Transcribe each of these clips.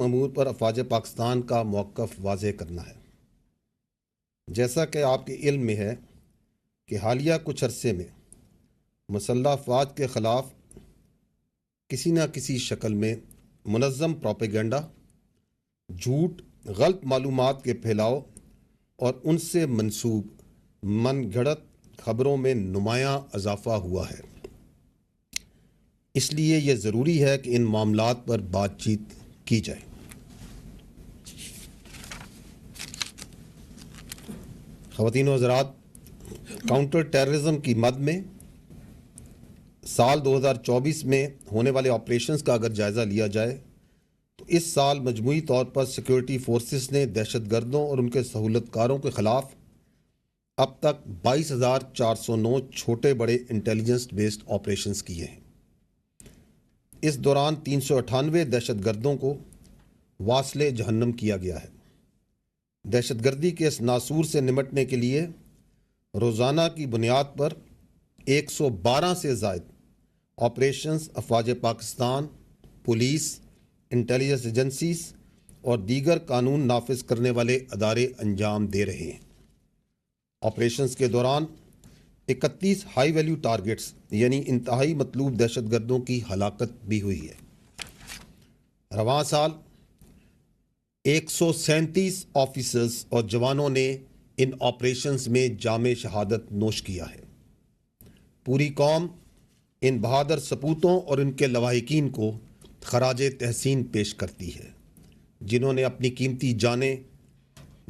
امور پر افواج پاکستان کا موقف واضح کرنا ہے۔ جیسا کہ آپ کے علم میں ہے کہ حالیہ کچھ عرصے میں مسلح افواج کے خلاف کسی نہ کسی شکل میں منظم پروپیگنڈا، جھوٹ، غلط معلومات کے پھیلاؤ اور ان سے منسوب من گھڑت خبروں میں نمایاں اضافہ ہوا ہے۔ اس لیے یہ ضروری ہے کہ ان معاملات پر بات چیت کی جائے۔ خواتین و حضرات، کاؤنٹر ٹیررزم کی مد میں سال 2024 میں ہونے والے آپریشنز کا اگر جائزہ لیا جائے تو اس سال مجموعی طور پر سیکیورٹی فورسز نے دہشت گردوں اور ان کے سہولت کاروں کے خلاف اب تک 22,409 چھوٹے بڑے انٹیلیجنس بیسڈ آپریشنز کیے ہیں۔ اس دوران 398 دہشت گردوں کو واصل جہنم کیا گیا ہے۔ دہشت گردی کے اس ناسور سے نمٹنے کے لیے روزانہ کی بنیاد پر 112 سے زائد آپریشنز افواج پاکستان، پولیس، انٹیلیجنس ایجنسیز اور دیگر قانون نافذ کرنے والے ادارے انجام دے رہے ہیں۔ آپریشنز کے دوران 31 ہائی ویلیو ٹارگٹس یعنی انتہائی مطلوب دہشت گردوں کی ہلاکت بھی ہوئی ہے۔ رواں سال 137 آفیسرز اور جوانوں نے ان آپریشنز میں جام شہادت نوش کیا ہے۔ پوری قوم ان بہادر سپوتوں اور ان کے لواحقین کو خراج تحسین پیش کرتی ہے، جنہوں نے اپنی قیمتی جانیں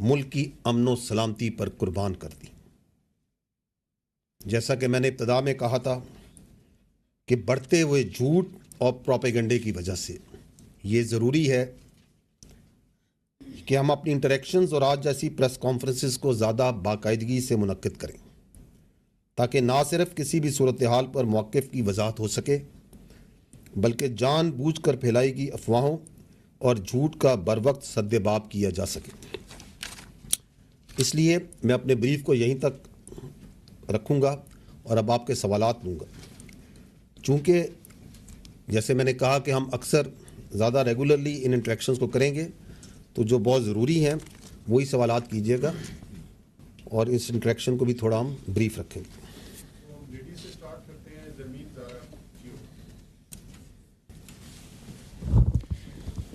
ملک کی امن و سلامتی پر قربان کر دی۔ جیسا کہ میں نے ابتدا میں کہا تھا کہ بڑھتے ہوئے جھوٹ اور پروپیگنڈے کی وجہ سے یہ ضروری ہے کہ ہم اپنی انٹریکشنز اور آج جیسی پریس کانفرنسز کو زیادہ باقاعدگی سے منعقد کریں، تاکہ نہ صرف کسی بھی صورتحال پر موقف کی وضاحت ہو سکے بلکہ جان بوجھ کر پھیلائی گئی افواہوں اور جھوٹ کا بروقت سدباب کیا جا سکے۔ اس لیے میں اپنے بریف کو یہیں تک رکھوں گا اور اب آپ کے سوالات لوں گا۔ چونکہ جیسے میں نے کہا کہ ہم اکثر زیادہ ریگولرلی ان انٹریکشنز کو کریں گے، تو جو بہت ضروری ہیں وہی سوالات کیجیے گا اور اس انٹریکشن کو بھی تھوڑا ہم بریف رکھیں گے۔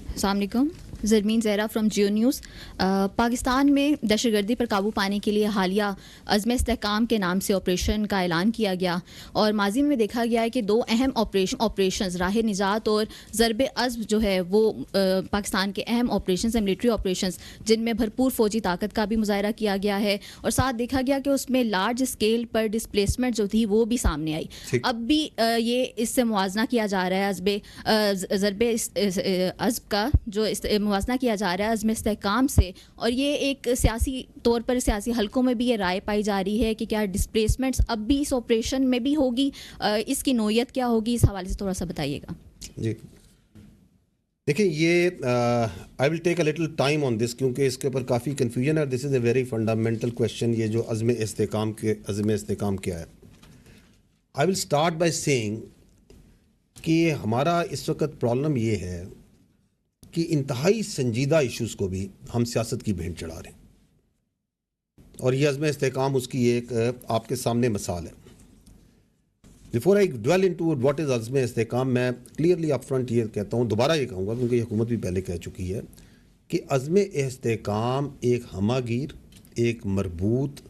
السلام علیکم، زرمین زہرا فرام جیو نیوز۔ پاکستان میں دہشت گردی پر قابو پانے کے لیے حالیہ عزم استحکام کے نام سے آپریشن کا اعلان کیا گیا، اور ماضی میں دیکھا گیا ہے کہ دو اہم آپریشنز راہ نجات اور ضرب عزم جو ہے وہ پاکستان کے اہم آپریشنز ہیں، ملٹری آپریشنز، جن میں بھرپور فوجی طاقت کا بھی مظاہرہ کیا گیا ہے، اور ساتھ دیکھا گیا کہ اس میں لارج اسکیل پر ڈسپلیسمنٹ جو تھی وہ بھی سامنے آئی۔ اب بھی یہ اس سے موازنہ کیا جا رہا ہے ضرب عزم کا، جو موازنہ کیا جا رہا ہے عزم استحکام سے، اور یہ ایک سیاسی طور پر سیاسی حلقوں میں بھی یہ رائے پائی جا رہی ہے کہ کیا ڈسپلیسمنٹس اب بھی اس آپریشن میں بھی ہوگی، اس کی نوعیت کیا ہوگی، اس حوالے سے تھوڑا سا بتائیے گا۔ جی دیکھیں، یہ آئی ول ٹیک اے لٹل ٹائم آن دس، کیونکہ اس کے اوپر کافی کنفیوژن ہے۔ دس از اے ویری فنڈامنٹل کویشچن، یہ جو عزم استحکام کیا ہے۔ آئی ول اسٹارٹ بائی سیئنگ کہ ہمارا اس وقت پرابلم یہ ہے کہ انتہائی سنجیدہ ایشوز کو بھی ہم سیاست کی بھینٹ چڑھا رہے ہیں، اور یہ عزم استحکام اس کی ایک آپ کے سامنے مثال ہے۔ Before I dwell into what is عزم استحکام، میں کلیئرلی اپ فرنٹ یہ کہتا ہوں، دوبارہ یہ کہوں گا کیونکہ یہ حکومت بھی پہلے کہہ چکی ہے کہ عزم استحکام ایک ہمہ گیر، ایک مربوط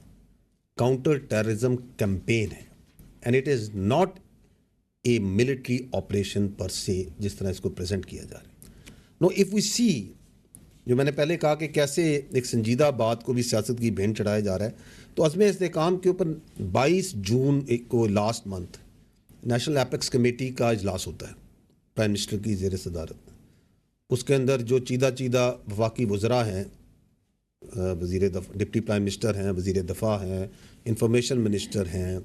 کاؤنٹر ٹیررزم کیمپین ہے، and it is not a military operation per se, جس طرح اس کو پریزنٹ کیا جا رہا ہے۔ نو اف وی سی، جو میں نے پہلے کہا کہ کیسے ایک سنجیدہ بات کو بھی سیاست کی بھینٹ چڑھایا جا رہا ہے، تو عزم استحکام کے اوپر 22 جون کو last month national apex committee کا اجلاس ہوتا ہے پرائم منسٹر کی زیر صدارت۔ اس کے اندر جو چیدہ وفاقی وزراء ہیں، ڈپٹی پرائم منسٹر ہیں، وزیر دفاع ہیں، انفارمیشن منسٹر ہیں،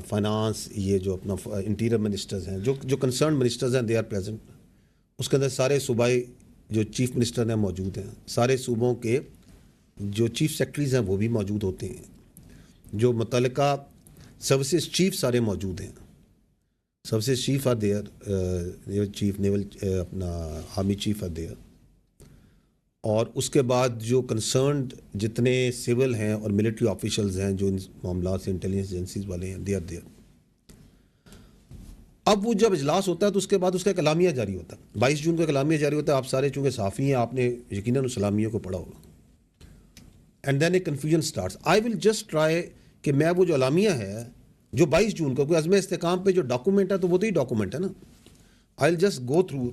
فائنانس، یہ جو اپنا انٹیریئر منسٹرز ہیں، جو کنسرن منسٹرز ہیں، دے آر پریزنٹ۔ اس کے اندر سارے صوبائی جو چیف منسٹر ہیں موجود ہیں، سارے صوبوں کے جو چیف سیکرٹریز ہیں وہ بھی موجود ہوتے ہیں، جو متعلقہ سروسز چیف سارے موجود ہیں، services chief are there, naval chief, naval اپنا army chief are there, اور اس کے بعد جو کنسرنڈ جتنے سول ہیں اور ملٹری آفیشلز ہیں جو ان معاملات سے انٹیلیجنس ایجنسیز والے ہیں دے آر دیئر. اب وہ جب اجلاس ہوتا ہے تو اس کے بعد اس کا ایک اعلامیہ جاری ہوتا ہے. 22 جون کا اعلامیہ جاری ہوتا ہے. آپ سارے چونکہ صحافی ہیں آپ نے یقیناً اس اعلامیہ کو پڑھا ہوگا. And then a confusion starts. I will just try کہ میں وہ جو اعلامیہ ہے جو 22 جون کا کوئی عزم استحکام پہ جو ڈاکومنٹ ہے تو وہ تو ہی ڈاکومنٹ ہے نا. I will just go through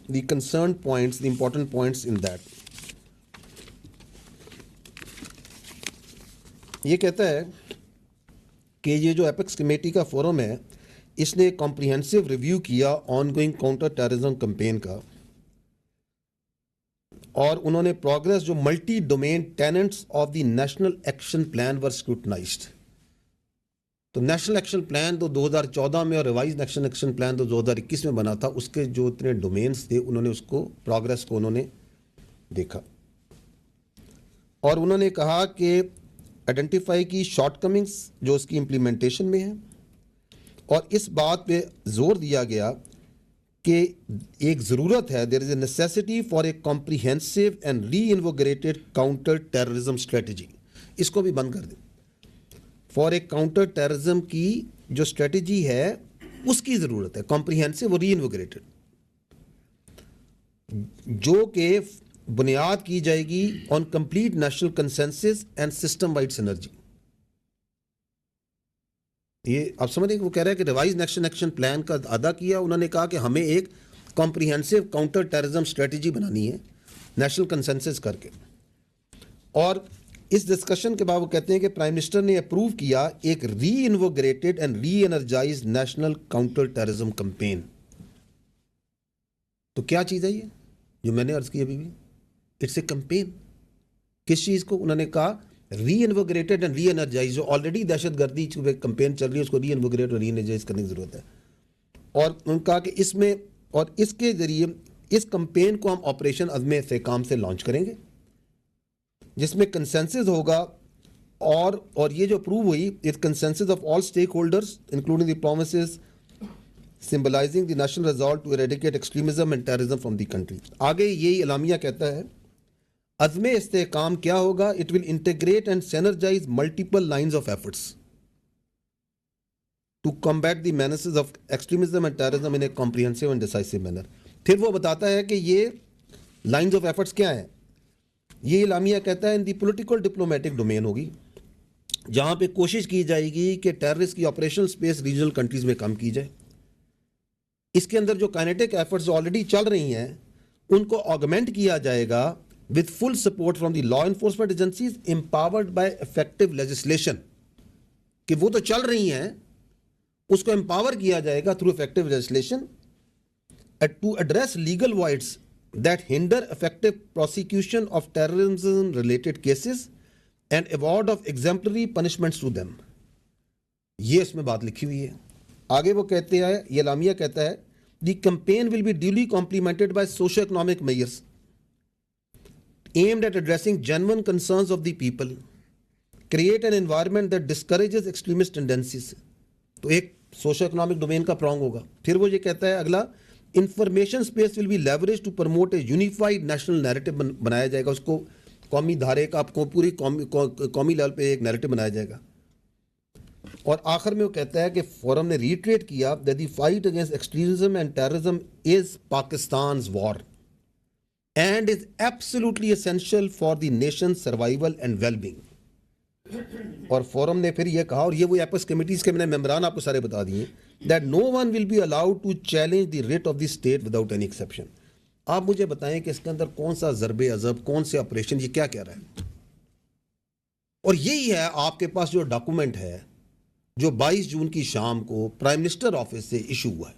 the concern points, the important points in that. یہ کہتا ہے کہ یہ جو ایپیکس کمیٹی کا فورم ہے اس نے کمپریہنسو ریویو کیا on going counter terrorism campaign کا, اور انہوں نے پروگرس جو multi domain tenets of the national action plan were scrutinized. تو نیشنل ایکشن پلان تو 2014 میں اور ریوائز نیشنل ایکشن پلان تو 2021 میں بنا تھا. اس کے جو اتنے ڈومینس تھے انہوں نے اس کو پروگرس کو انہوں نے دیکھا, اور انہوں نے کہا کہ آئیڈینٹیفائی کی شارٹ کمنگس جو اس کی امپلیمنٹیشن میں ہیں, اور اس بات پہ زور دیا گیا کہ ایک ضرورت ہے, there is a necessity for a comprehensive and reinvigorated counter terrorism strategy. اس کو بھی بند کر دیں. فار اے کاؤنٹر ٹیررزم کی جو اسٹریٹجی ہے اس کی ضرورت ہے, کمپریہنسو اور ری انوگریٹڈ, جو کہ بنیاد کی جائے گی on complete national consensus and system wide synergy. یہ آپ سمجھ رہے ہیں کہ وہ کہہ رہے ہیں کہ ریوائز نیشنل ایکشن پلان کا ادا کیا. انہوں نے کہا کہ ہمیں ایک کمپریہنسو کاؤنٹر ٹیررزم اسٹریٹجی بنانی ہے نیشنل کنسنسس کر کے. اور اس ڈسکشن کے بعد وہ کہتے ہیں کہ پرائم منسٹر نے اپروو کیا ایک reinvigorated and reenergized national counter terrorism campaign. تو کیا چیز ہے یہ جو میں نے عرض کی ابھی بھی؟ It's a campaign. کس چیز کو؟ انہوں نے کہا reinvigorated and reenergize. جو آلریڈی دہشت گردی کمپین چل رہی ہے اس کو ری انوگریٹ اور ری انرجائز کرنے کی ضرورت ہے. اور انہوں نے کہا کہ اس میں اور اس کے ذریعے اس کمپین کو ہم آپریشن عزم استحکام سے لانچ کریں گے جس میں کنسنسس ہوگا, اور یہ جو اپروو ہوئی it consensus of all stakeholders including the promises symbolizing the national result to eradicate extremism and terrorism from the country. آگے یہی اعلامیہ کہتا ہے عزم استحکام کیا ہوگا؟ It will integrate and synergize multiple lines of efforts to combat the menaces of extremism and terrorism in a comprehensive and decisive manner. پھر وہ بتاتا ہے کہ یہ لائنز آف ایفرٹس کیا ہیں. یہ اعلامیہ کہتا ہے ان دی پولیٹیکل ڈپلومیٹک ڈومین ہوگی جہاں پہ کوشش کی جائے گی کہ ٹیررسٹ کی آپریشنل اسپیس ریجنل کنٹریز میں کم کی جائے. اس کے اندر جو کائنیٹک ایفرٹس آلریڈی چل رہی ہیں ان کو آگمنٹ کیا جائے گا with full support from the law enforcement agencies empowered by effective legislation. کہ وہ تو چل رہی ہیں, اس کو empower کیا جائے گا through effective legislation to address legal voids that hinder effective prosecution of terrorism related cases and award of exemplary punishments to them. یہ اس میں بات لکھی ہوئی ہے. آگے وہ کہتے ہیں, یہ اعلامیہ کہتا ہے the campaign will be duly complemented by socio-economic measures aimed at addressing genuine concerns of the people, create an environment that discourages extremist tendencies. تو ایک سوشو اکنامک ڈومین کا پرانگ ہوگا. پھر وہ یہ کہتا ہے اگلا, information space will be leverage to promote a unified national narrative بنایا جائے گا. اس کو قومی دھارے کا پوری قومی لیول پہ ایک نیریٹو بنایا جائے گا. اور آخر میں وہ کہتا ہے کہ فورم نے ریٹریٹ کیا that the fight against extremism and terrorism is Pakistan's war and is absolutely essential for the nation's survival and well-being. اور فورم نے پھر یہ کہا, اور یہ وہ ایپس کمیٹیز کے میں نے ممبران آپ کو سارے بتا دیے, that no one will be allowed to challenge the writ of the state without any exception. آپ مجھے بتائیں کہ اس کے اندر کون سا ضرب عضب, کون سے آپریشن, یہ کیا کہہ رہا ہے؟ اور یہی ہے آپ کے پاس جو ڈاکومنٹ ہے جو 22 جون کی شام کو پرائم منسٹر آفس سے ایشو ہوا ہے.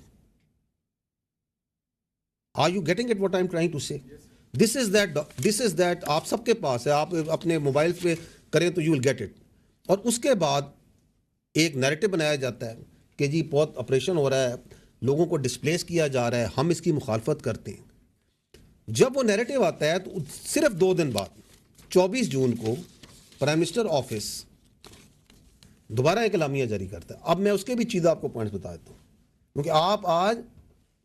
Are you getting at what I'm trying to say? This is that آپ سب کے پاس ہے, آپ اپنے موبائل پہ کریں تو you will get it. اور اس کے بعد ایک نیریٹو بنایا جاتا ہے کہ جی بہت آپریشن ہو رہا ہے, لوگوں کو ڈسپلیس کیا جا رہا ہے, ہم اس کی مخالفت کرتے ہیں. جب وہ نیریٹو آتا ہے تو صرف 2 دن بعد 24 جون کو پرائم منسٹر آفس دوبارہ ایک اعلامیہ جاری کرتا ہے. اب میں اس کے بھی چیزیں آپ کو پوائنٹس بتا دیتا ہوں. کیونکہ آپ آج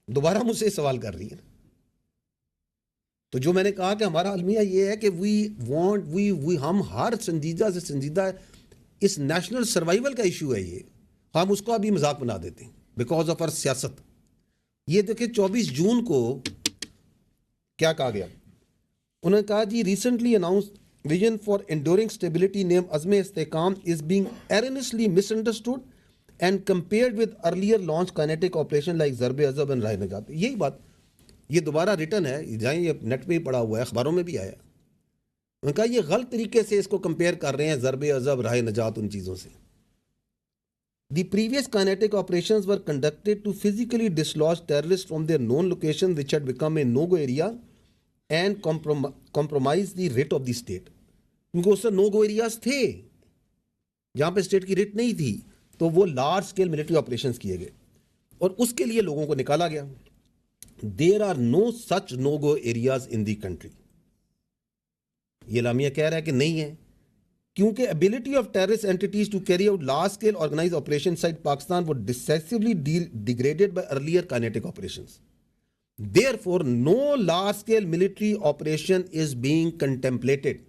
دوبارہ مجھ سے سوال کر رہی ہیں. تو جو میں نے کہا کہ ہمارا المیہ یہ ہے کہ ہم ہر سنجیدہ سے سنجیدہ اس نیشنل سروائیول کا ایشو ہے یہ, ہم اس کو ابھی مذاق بنا دیتے ہیں بیکاز آف آر سیاست. یہ دیکھیں 24 جون کو کیا کہا گیا, انہوں نے کہا جی recently announce vision for enduring stability name Azm Istehkam is being earnestly misunderstood and compared with earlier launch kinetic operation like Zarb Azb and رائے نجات. یہی بات, یہ دوبارہ ریٹن ہے, جائیں یہ نیٹ پہ ہی پڑا ہوا ہے, اخباروں میں بھی آیا. انہوں نے کہا یہ غلط طریقے سے اس کو کمپیئر کر رہے ہیں ضرب عضب رائے نجات ان چیزوں سے. The previous kinetic operations were conducted to physically dislodge terrorists from their known locations which had become a no-go area and compromise the writ of the state. کیونکہ اس سے no-go areas تھے جہاں پہ اسٹیٹ کی رٹ نہیں تھی, تو وہ لارج اسکیل ملٹری آپریشنز کیے گئے اور اس کے لیے لوگوں کو نکالا گیا. There are no such no-go areas in the country. یہ اعلامیہ کہہ رہا ہے کہ نہیں ہے, کیونکہ ability of terrorist entities to carry out large-scale organized operations inside Pakistan was decisively degraded by earlier kinetic operations. Therefore, no large-scale military operation is being contemplated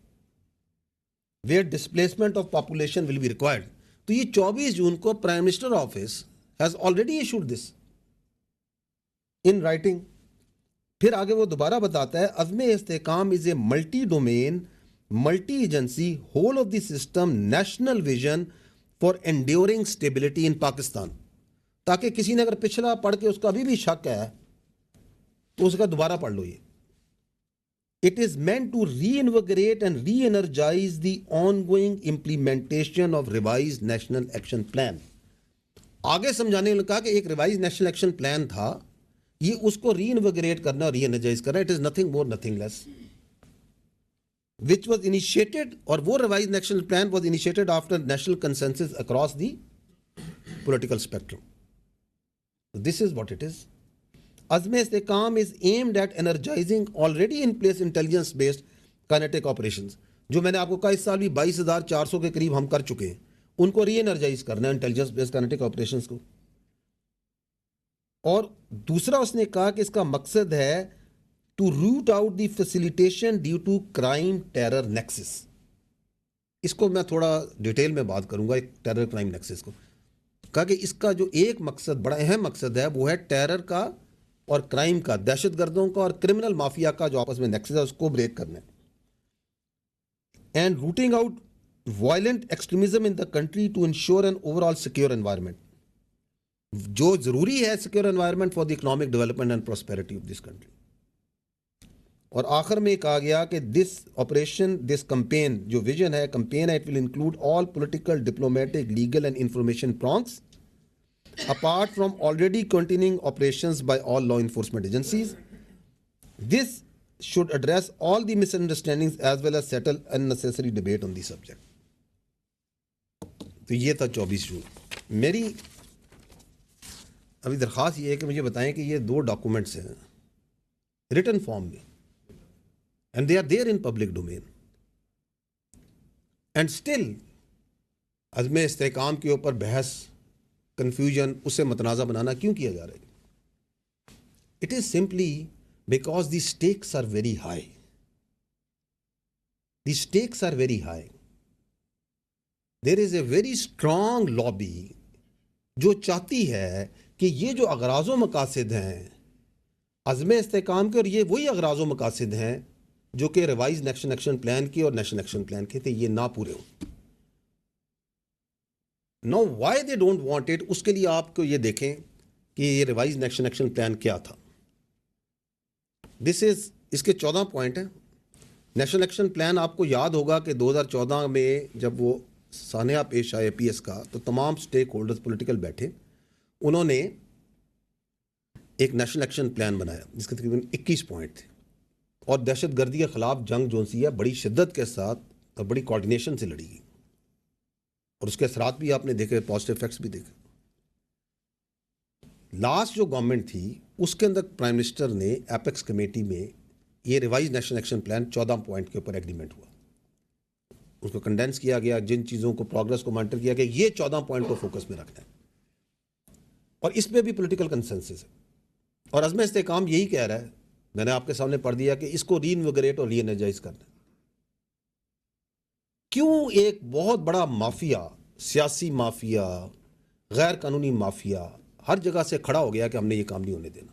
where displacement of population will be required. تو یہ 24 جون کو Prime Minister Office has already issued this in writing. پھر آگے وہ دوبارہ بتاتا ہے عزم استحکام is a multi-domain multi agency whole of the system national vision for enduring stability in Pakistan. تاکہ کسی نے اگر پچھلا پڑھ کے اس کا ابھی بھی شک ہے تو اس کا دوبارہ پڑھ لو. یہ it is meant to reinvigorate and reenergize the on going implementation of revise national action plan. آگے سمجھانے نے کہا کہ ایک ریوائز نیشنل ایکشن پلان تھا, یہ اس کو ری انویگریٹ کرنا اور ری انرجائز کرنا. It is nothing more nothing less which was initiated, اور وہ revised national plan was initiated after national consensus across the political spectrum. So this is what it is. Azm Istehkam is aimed at energizing already in place intelligence based kinetic operations. جو میں نے آپ کو کہا اس سال بھی 22,400 کے قریب ہم کر چکے ہیں, ان کو ری انرجائز کرنا ہے انٹیلیجنس بیسڈ کائنیٹک آپریشنز کو. اور دوسرا اس نے کہا کہ اس کا مقصد ہے to root out the facilitation due to crime terror nexus. اس کو میں تھوڑا ڈیٹیل میں بات کروں گا ایک ٹیرر کرائم نیکسس کو. کہا کہ اس کا جو ایک مقصد بڑا اہم مقصد ہے وہ ہے ٹیرر کا اور کرائم کا, دہشت گردوں کا اور کرمنل مافیا کا جو آپس میں نیکسس ہے اس کو بریک کرنا ہے. And rooting out violent extremism in the country to ensure an overall secure environment. جو ضروری ہے secure environment for the economic development and prosperity of this country. اور آخر میں کہا گیا کہ دس آپریشن دس کمپین جو ویژن ہے کمپین ہے it will include all political diplomatic legal and information prongs apart from already continuing operations by all law enforcement agencies. This should address all the misunderstandings as well as settle unnecessary debate on the subject. تو یہ تھا 24 جون. میری ابھی درخواست یہ ہے کہ مجھے بتائیں کہ یہ 2 ڈاکومنٹس ہیں ریٹن فارم میں and they are there in public domain and still عزم استحکام کے اوپر بحث کنفیوژن اسے متنازع بنانا کیوں کیا جا رہا ہے؟ It is simply because the stakes are very high. The stakes are very high. There is a very strong lobby جو چاہتی ہے کہ یہ جو اغراض و مقاصد ہیں عزم استحکام کے, اور یہ وہی اغراض و مقاصد ہیں جو کہ ریوائز نیشنل ایکشن پلان کی اور نیشنل ایکشن پلان کے تھے, یہ نہ پورے ہوں. Now why they don't want it, اس کے لیے آپ کو یہ دیکھیں کہ یہ ریوائز نیشنل ایکشن پلان کیا تھا. اس کے 14 پوائنٹ ہیں. نیشنل ایکشن پلان آپ کو یاد ہوگا کہ 2014 میں جب وہ سانحہ پیش آئے پی ایس کا تو تمام سٹیک ہولڈرز پولیٹیکل بیٹھے, انہوں نے ایک نیشنل ایکشن پلان بنایا جس کے تقریباً 21 پوائنٹ تھے, اور دہشت گردی کے خلاف جنگ جو سی ہے بڑی شدت کے ساتھ اور بڑی کوارڈینیشن سے لڑی گئی, اور اس کے اثرات بھی آپ نے دیکھے, پازیٹیو ایفیکٹس بھی دیکھے. لاسٹ جو گورنمنٹ تھی اس کے اندر پرائم منسٹر نے ایپیکس کمیٹی میں یہ revise national action plan 14 point کے اوپر ایگریمنٹ ہوا, اس کو کنڈینس کیا گیا, جن چیزوں کو پروگرس کو مانیٹر کیا گیا, یہ 14 پوائنٹ کو فوکس میں رکھنا ہے. اور اس پہ بھی پولیٹیکل کنسنسس ہے. اور عزم استحکام یہی کہہ رہا ہے, میں نے آپ کے سامنے پڑھ دیا, کہ اس کو ری انویگریٹ اور ری انرجائز کرنا. کیوں ایک بہت بڑا مافیا, سیاسی مافیا, غیر قانونی مافیا ہر جگہ سے کھڑا ہو گیا کہ ہم نے یہ کام نہیں ہونے دینا,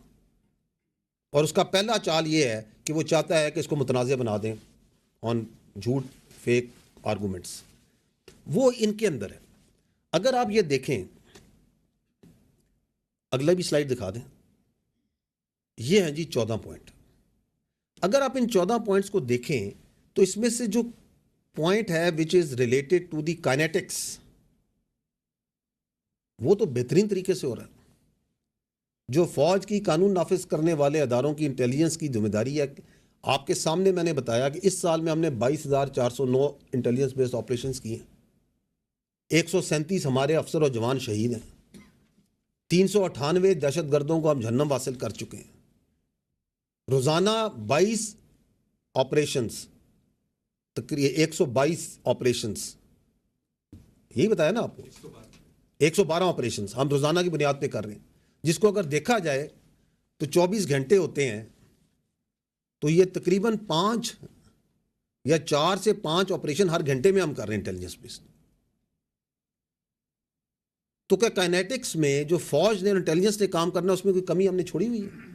اور اس کا پہلا چال یہ ہے کہ وہ چاہتا ہے کہ اس کو متنازع بنا دیں آن جھوٹ, فیک آرگومنٹس. وہ ان کے اندر ہے. اگر آپ یہ دیکھیں, اگلا بھی سلائیڈ دکھا دیں, یہ ہیں جی 14 پوائنٹ. اگر آپ ان 14 پوائنٹس کو دیکھیں تو اس میں سے جو پوائنٹ ہے which is related to the kinetics, وہ تو بہترین طریقے سے ہو رہا ہے. جو فوج کی قانون نافذ کرنے والے اداروں کی انٹیلیجنس کی ذمہ داری ہے, آپ کے سامنے میں نے بتایا کہ اس سال میں ہم نے 22,409 انٹیلیجنس بیسڈ آپریشنز کیے ہیں. 137 ہمارے افسر اور جوان شہید ہیں. 398 دہشت گردوں کو ہم جہنم حاصل کر چکے ہیں. روزانہ 22 آپریشنز, تقریباً 122 آپریشنز, یہی بتایا نا آپ کو, 112 آپریشنز ہم روزانہ کی بنیاد پہ کر رہے ہیں, جس کو اگر دیکھا جائے تو 24 گھنٹے ہوتے ہیں, تو یہ تقریباً 5 یا 4 سے 5 آپریشن ہر گھنٹے میں ہم کر رہے ہیں انٹیلیجنس بیسڈ. تو کیا کائنیٹکس میں جو فوج نے انٹیلیجنس نے کام کرنا, اس میں کوئی کمی ہم نے چھوڑی ہوئی ہے؟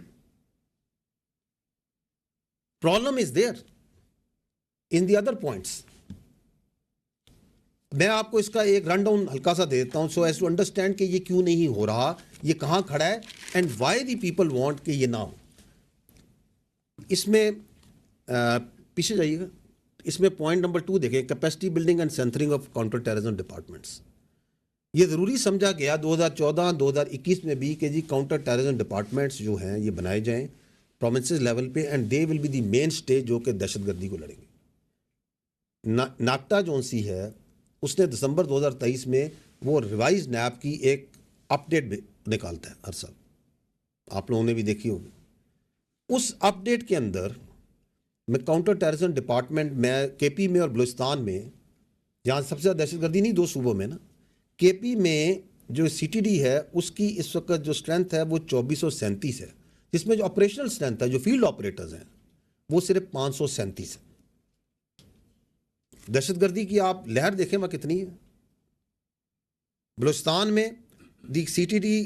Problem is there in the other points. میں آپ کو اس کا ایک رن ڈاؤن ہلکا سا دے دیتا ہوں, سو ایز ٹو انڈرسٹینڈ کہ یہ کیوں نہیں ہو رہا, یہ کہاں کھڑا ہے, and why the people want کہ یہ نہ ہو. اس میں پیچھے جائیے گا, اس میں پوائنٹ نمبر 2 دیکھیں, capacity building and centring of counter terrorism departments. یہ ضروری سمجھا گیا 2014-2021 میں بھی کہ جی کاؤنٹر ٹیررزم ڈپارٹمنٹس جو ہیں یہ بنائے جائیں پروونسز لیول پہ, and they will be the main stage جو کہ دہشت گردی کو لڑیں گے. ناکٹا جون سی ہے, اس نے دسمبر 2023 میں وہ ریوائز نیب کی ایک اپ ڈیٹ نکالتا ہے ہر سال, آپ لوگوں نے بھی دیکھی ہوگی. اس اپ ڈیٹ کے اندر میں کاؤنٹر ٹیررزم ڈپارٹمنٹ میں کے پی میں اور بلوچستان میں, جہاں سب سے زیادہ دہشت گردی نہیں 2 صوبوں میں نا, کے پی میں جو سی ٹی ڈی ہے اس کی اس وقت جو اسٹرینتھ ہے وہ 2437 ہے, جس میں جو آپریشنل اسٹرینتھ ہے, جو فیلڈ آپریٹرز ہیں, وہ صرف 537 ہے. دہشت گردی کی آپ لہر دیکھیں وہاں کتنی ہے. بلوچستان میں دی سی ٹی ڈی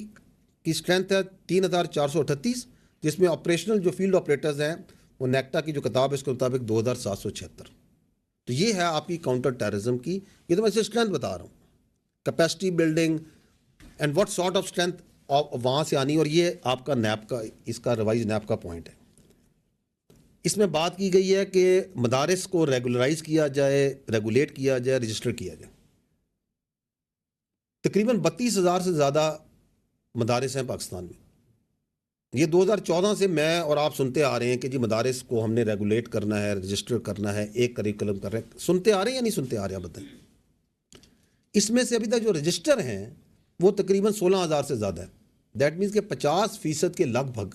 کی اسٹرینتھ ہے 3,438, جس میں آپریشنل جو فیلڈ آپریٹرز ہیں وہ نیکٹا کی جو کتاب ہے اس کے مطابق 2,776. تو یہ ہے آپ کی کاؤنٹر ٹیررزم کی, یہ تو میں اسے اسٹرینتھ بتا رہا ہوں, capacity building and what sort of strength وہاں سے آنی. اور یہ آپ کا نیب کا, اس کا ریوائز نیب کا پوائنٹ ہے. اس میں بات کی گئی ہے کہ مدارس کو ریگولرائز کیا جائے, ریگولیٹ کیا جائے, رجسٹر کیا جائے. تقریباً 32,000 سے زیادہ مدارس ہیں پاکستان میں. یہ 2014 سے میں اور آپ سنتے آ رہے ہیں کہ جی مدارس کو ہم نے ریگولیٹ کرنا ہے, رجسٹر کرنا ہے, ایک کریکولم کر رہے ہیں. سنتے آ رہے ہیں یا نہیں سنتے آ رہے ہیں بتائیں. اس میں سے ابھی تک جو رجسٹر ہیں وہ تقریباً 16,000 سے زیادہ ہے. دیٹ مینس کہ 50% کے لگ بھگ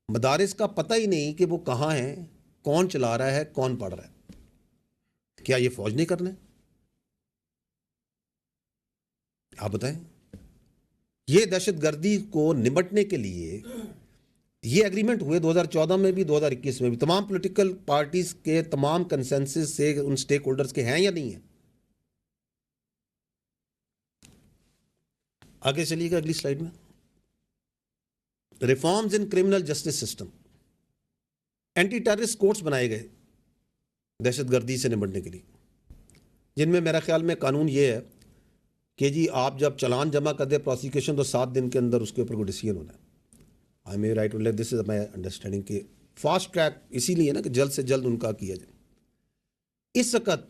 مدارس کا پتہ ہی نہیں کہ وہ کہاں ہیں, کون چلا رہا ہے, کون پڑھ رہا ہے. کیا یہ فوج نہیں کرنا ہے؟ آپ بتائیں. یہ دہشت گردی کو نمٹنے کے لیے یہ ایگریمنٹ ہوئے 2014 میں بھی 2021 میں بھی, تمام پولیٹیکل پارٹیز کے تمام کنسنسس سے ان سٹیک ہولڈرز کے ہیں یا نہیں ہیں. آگے چلیے گا اگلی سلائیڈ میں. Reforms in criminal justice system, anti terrorist courts بنائے گئے دہشت گردی سے نمٹنے کے لیے, جن میں میرا خیال میں قانون یہ ہے کہ جی آپ جب چلان جمع کر دیں پروسیکیوشن تو 7 دن کے اندر اس کے اوپر کوئی ڈیسیژن ہونا ہے. I may right to this is my understanding کہ فاسٹ ٹریک اسی لیے نا کہ جلد سے جلد ان کا کیا جائے. اس وقت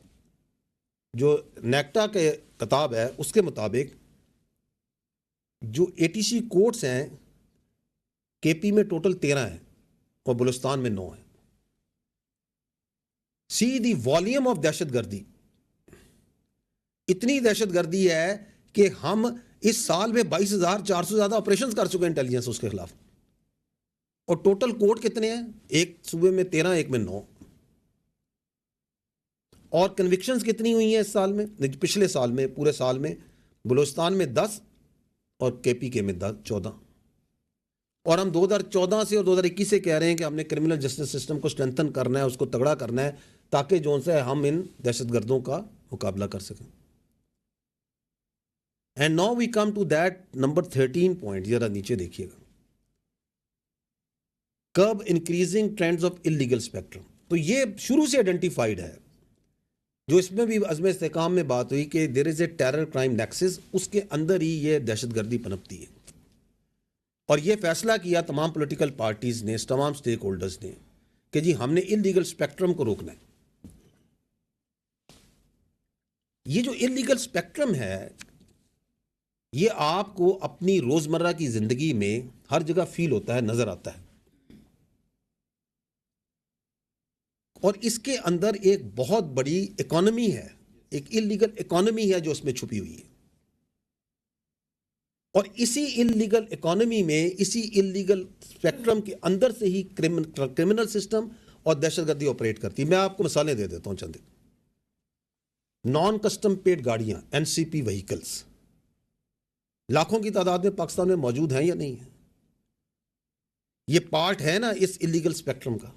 جو نیکٹا کے کتاب ہے اس کے مطابق جو ATC کورٹس ہیں کے پی میں ٹوٹل 13 ہیں اور بلوچستان میں 9 ہیں. سی دی والیوم آف دہشت گردی, اتنی دہشت گردی ہے کہ ہم اس سال میں 22,400 سے زیادہ آپریشنز کر چکے ہیں انٹیلیجنس اس کے خلاف. اور ٹوٹل کورٹ کتنے ہیں, ایک صوبے میں 13, ایک میں 9. اور کنوکشنز کتنی ہوئی ہیں اس سال میں, پچھلے سال میں, پورے سال میں بلوچستان میں 10 اور کے پی کے میں 14. اور ہم 2014 سے اور 2021 سے کہہ رہے ہیں کہ ہم نے کرمنل جسٹس سسٹم کو اسٹرینتھن کرنا ہے, اس کو تگڑا کرنا ہے, تاکہ جو سے ہم ان دہشت گردوں کا مقابلہ کر سکیں. And now we come to that number 13 point. ذرا نیچے دیکھیے گا, curb increasing trends of illegal spectrum. تو یہ شروع سے آئیڈینٹیفائڈ ہے, جو اس میں بھی عزم استحکام میں بات ہوئی کہ دیر is a terror crime nexus, اس کے اندر ہی یہ دہشت گردی پنپتی ہے. اور یہ فیصلہ کیا تمام پولیٹیکل پارٹیز نے, تمام سٹیک ہولڈرز نے, کہ جی ہم نے انلیگل اسپیکٹرم کو روکنا ہے. یہ جو انلیگل اسپیکٹرم ہے یہ آپ کو اپنی روزمرہ کی زندگی میں ہر جگہ فیل ہوتا ہے, نظر آتا ہے. اور اس کے اندر ایک بہت بڑی اکانومی ہے, ایک انلیگل اکانومی ہے جو اس میں چھپی ہوئی ہے. اور اسی انلیگل اکانومی میں, اسی انلیگل اسپیکٹرم کے اندر سے ہی کرمنل سسٹم اور دہشت گردی آپریٹ کرتی ہے. میں آپ کو مثالیں دے دیتا ہوں چند. نان کسٹم پیڈ گاڑیاں, این سی پی وہیکلس, لاکھوں کی تعداد میں پاکستان میں موجود ہیں یا نہیں ہیں؟ یہ پارٹ ہے نا اس انلیگل اسپیکٹرم کا.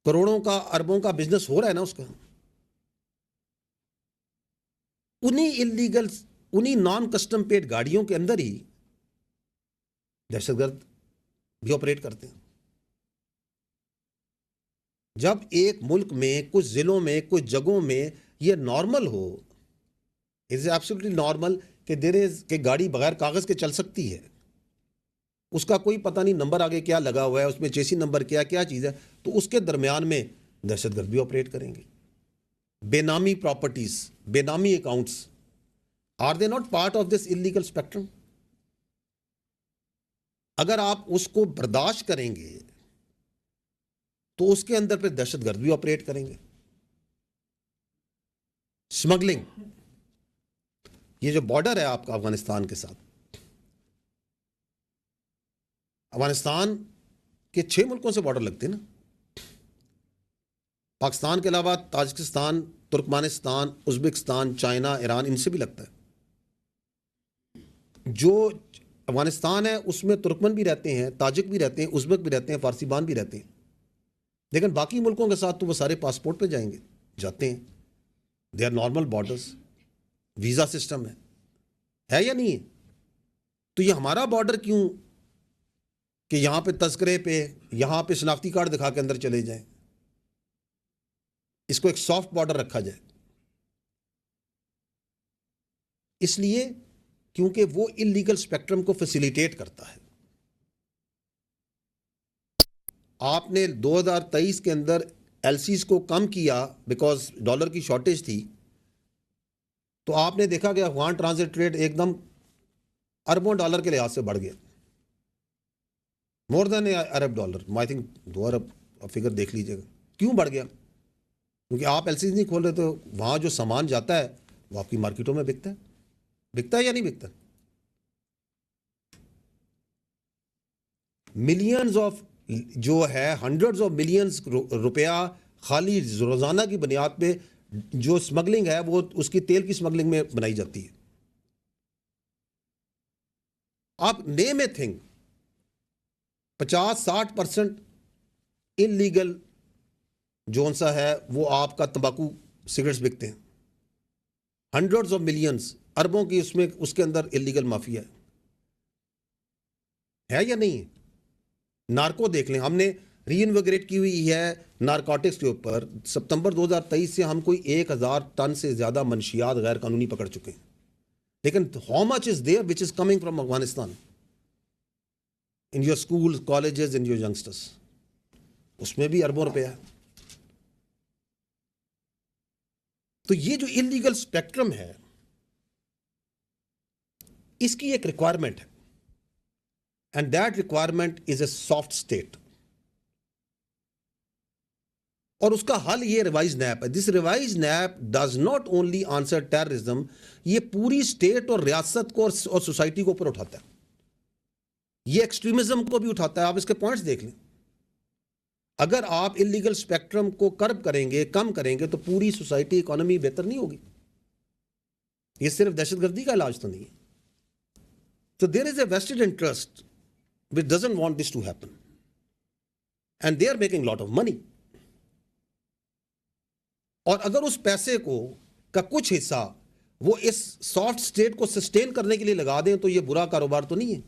کروڑوں کا, اربوں کا بزنس ہو رہا ہے نا اس کا. انہی نان کسٹم پیڈ گاڑیوں کے اندر ہی دہشت گرد بھی آپریٹ کرتے ہیں. جب ایک ملک میں, کچھ ضلعوں میں, کچھ جگہوں میں یہ نارمل ہو, اٹس ایبسولوٹلی نارمل کہ گاڑی بغیر کاغذ کے چل سکتی ہے, اس کا کوئی پتہ نہیں نمبر آگے کیا لگا ہوا ہے, اس میں چیسی نمبر کیا چیز ہے, تو اس کے درمیان میں دہشت گرد بھی آپریٹ کریں گے. بے نامی properties, benami accounts, are they not part of this illegal spectrum? اگر آپ اس کو برداشت کریں گے تو اس کے اندر پہ دہشت گرد بھی آپریٹ کریں گے. اسمگلنگ, یہ جو بارڈر ہے آپ کا افغانستان کے ساتھ, افغانستان کے 6 ملکوں سے بارڈر لگتے ہیں نا. پاکستان کے علاوہ Tajikistan, Turkmenistan, Uzbekistan, China, Iran, ان سے بھی لگتا ہے. جو افغانستان ہے اس میں ترکمن بھی رہتے ہیں, تاجک بھی رہتے ہیں, ازبک بھی رہتے ہیں, فارسی بان بھی رہتے ہیں. لیکن باقی ملکوں کے ساتھ تو وہ سارے پاسپورٹ پہ جائیں گے, جاتے ہیں. They are normal borders, visa system ہے یا نہیں ہے؟ تو یہ ہمارا بارڈر کیوں کہ یہاں پہ تذکرے پہ, یہاں پہ شناختی کارڈ دکھا کے اندر چلے جائیں, اس کو ایک سافٹ بارڈر رکھا جائے. اس لیے کیونکہ وہ انلیگل اسپیکٹرم کو فیسیلیٹیٹ کرتا ہے. آپ نے 2023 کے اندر ایل سیز کو کم کیا بیکاز ڈالر کی شارٹیج تھی, تو آپ نے دیکھا کہ افغان ٹرانزٹ ریٹ ایک دم اربوں ڈالر کے لحاظ سے بڑھ گیا, مور دین ارب ڈالر. آئی تھنک 2 ارب فگر دیکھ لیجیے گا. کیوں بڑھ گیا؟ کیونکہ آپ ایل سیز نہیں کھول رہے, تو وہاں جو سامان جاتا ہے وہ آپ کی مارکیٹوں میں بکتا ہے یا نہیں بکتا؟ ملینز آف جو ہے, ہنڈریڈز آف ملینز روپیہ خالی روزانہ کی بنیاد پہ جو اسمگلنگ ہے وہ اس کی تیل کی اسمگلنگ میں بنائی جاتی ہے. آپ نیم اے تھنگ, 50-60% انلیگل جون سا ہے وہ آپ کا تمباکو سگریٹس بکتے ہیں. ہنڈریڈز آف ملینز, اربوں کی اس کے اندر انلیگل مافیا ہے یا نہیں ہے؟ نارکو دیکھ لیں, ہم نے ری انویگریٹ کی ہوئی ہے نارکوٹکس کے اوپر. ستمبر 2023 سے ہم کوئی 1000 ٹن سے زیادہ منشیات غیر قانونی پکڑ چکے ہیں. لیکن how much is there which is coming from Afghanistan in your school, colleges, in your youngsters? اس میں بھی اربوں روپیہ ہے. تو یہ جو انلیگل اسپیکٹرم ہے اس کی ایک ریکوائرمنٹ ہے, and that requirement is a soft state. اور اس کا حل یہ ریوائز نیپ ہے. This revise NAP does not only answer terrorism, یہ پوری اسٹیٹ اور ریاست کو اور سوسائٹی کو اوپر اٹھاتا ہے. یہ ایکسٹریمزم کو بھی اٹھاتا ہے. آپ اس کے پوائنٹس دیکھ لیں. اگر آپ انلیگل اسپیکٹرم کو کرب کریں گے, کم کریں گے, تو پوری سوسائٹی, اکانومی بہتر نہیں ہوگی. یہ صرف دہشت گردی کا علاج تو نہیں ہے. So there is a vested interest which doesn't want this to happen. And they are making a lot of money. اور اگر اس پیسے کا کچھ حصہ وہ اس سافٹ اسٹیٹ کو سسٹین کرنے کے لیے لگا دیں تو یہ برا کاروبار تو نہیں ہے.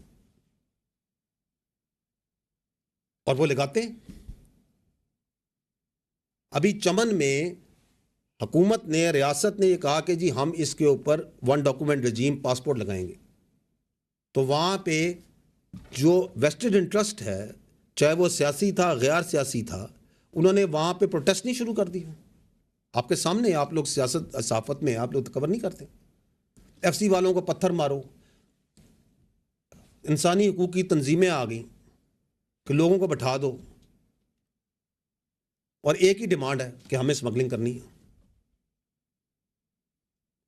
اور وہ لگاتے ہیں. ابھی چمن میں حکومت نے, ریاست نے یہ کہا کہ جی ہم اس کے اوپر ون ڈاکومنٹ رجیم پاسپورٹ لگائیں گے. تو وہاں پہ جو ویسٹڈ انٹرسٹ ہے, چاہے وہ سیاسی تھا غیر سیاسی تھا, انہوں نے وہاں پہ پروٹیسٹ نہیں شروع کر دی. آپ کے سامنے, آپ لوگ سیاست صحافت میں آپ لوگ کور نہیں کرتے. ایف سی والوں کو پتھر مارو, انسانی حقوق کی تنظیمیں آ گئیں کہ لوگوں کو بٹھا دو, اور ایک ہی ڈیمانڈ ہے کہ ہمیں اسمگلنگ کرنی ہے.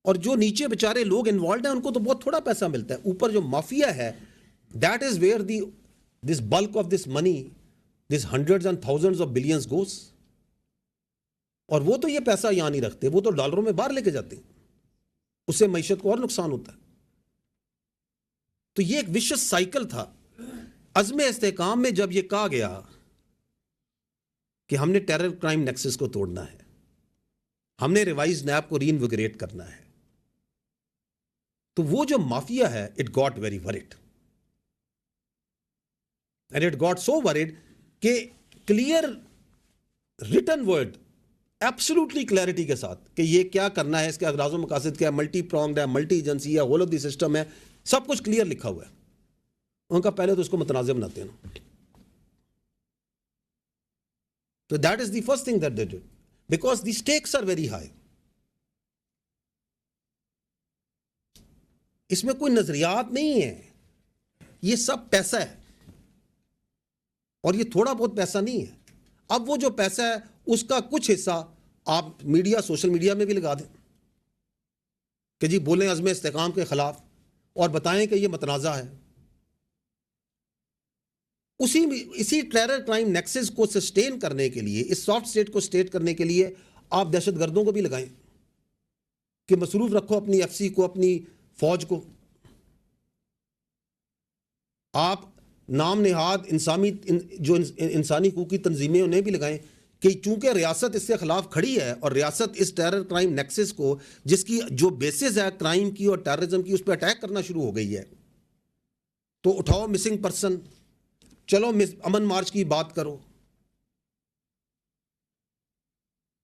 اور جو نیچے بیچارے لوگ انوالوڈ ہیں ان کو تو بہت تھوڑا پیسہ ملتا ہے. اوپر جو مافیا ہے, that is where this bulk of this money, this hundreds and thousands of billions goes. اور وہ تو یہ پیسہ یہاں نہیں رکھتے, وہ تو ڈالروں میں باہر لے کے جاتے ہیں. اس سے معیشت کو اور نقصان ہوتا ہے. تو یہ ایک وشس سائیکل تھا. عزم استحکام میں جب یہ کہا گیا کہ ہم نے ٹیرر کرائم نیکسس کو توڑنا ہے, ہم نے ریوائز نیب کو ری انویگریٹ کرنا ہے, تو وہ جو مافیا ہے, it got very word. And it got so word کہ clear written word, absolutely clarity کے ساتھ کہ یہ کیا کرنا ہے, اس کے اغراض و مقاصد کیا ہے, ملٹی پرونگڈ ہے, ملٹی ایجنسی ہے, ہول آف دی سسٹم ہے, سب کچھ کلیئر لکھا ہوا ہے. ان کا پہلے تو اس کو متنازع بناتے ہیں نا. تو that is the first thing that they did, because the stakes are very high. اس میں کوئی نظریات نہیں ہے, یہ سب پیسہ ہے, اور یہ تھوڑا بہت پیسہ نہیں ہے. اب وہ جو پیسہ ہے اس کا کچھ حصہ آپ میڈیا, سوشل میڈیا میں بھی لگا دیں کہ جی بولیں عزم استحکام کے خلاف, اور بتائیں کہ یہ متنازع ہے. اسی ٹیرر کرائم نیکسس کو سسٹین کرنے کے لیے, اس سافٹ اسٹیٹ کو سسٹین کرنے کے لیے آپ دہشت گردوں کو بھی لگائیں کہ مصروف رکھو اپنی ایف سی کو, اپنی فوج کو. آپ نام نہاد جو انسانی حقوق کی تنظیمیں انہیں بھی لگائیں کہ چونکہ ریاست اس کے خلاف کھڑی ہے, اور ریاست اس ٹیرر کرائم نیکسس کو, جس کی جو بیسز ہے کرائم کی اور ٹیررزم کی, اس پہ اٹیک کرنا شروع ہو گئی ہے, تو اٹھاؤ مسنگ پرسن, چلو امن مارچ کی بات کرو,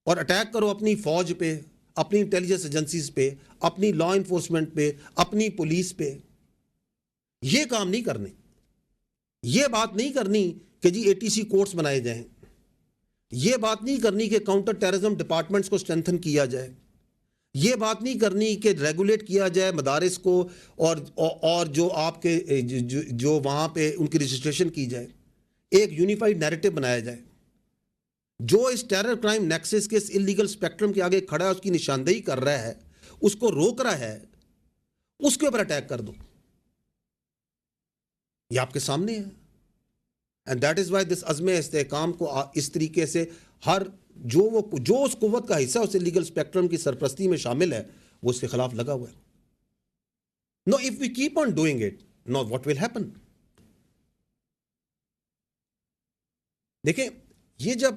اور اٹیک کرو اپنی فوج پہ, اپنی انٹیلیجنس ایجنسیز پہ, اپنی لا انفورسمنٹ پہ, اپنی پولیس پہ. یہ کام نہیں کرنے. یہ بات نہیں کرنی کہ جی ATC کورٹس بنائے جائیں. یہ بات نہیں کرنی کہ کاؤنٹر ٹیررزم ڈپارٹمنٹس کو اسٹرینتھن کیا جائے. یہ بات نہیں کرنی کہ ریگولیٹ کیا جائے مدارس کو, اور جو آپ کے جو وہاں پہ ان کی رجسٹریشن کی جائے. ایک یونیفائڈ نیریٹو بنایا جائے. جو اس ٹیرر کرائم نیکسس کے اس انلیگل اسپیکٹرم کے آگے کھڑا ہے, اس کی نشاندہی کر رہا ہے, اس کو روک رہا ہے, اس کے اوپر اٹیک کر دو. یہ آپ کے سامنے ہے. And that is why this عزم استحکام کو اس طریقے سے ہر جو اس قوت کا حصہ اس لیگل اسپیکٹرم کی سرپرستی میں شامل ہے, وہ اس کے خلاف لگا ہوا ہے. No, if we keep on doing it, no what will happen. دیکھیں, یہ جب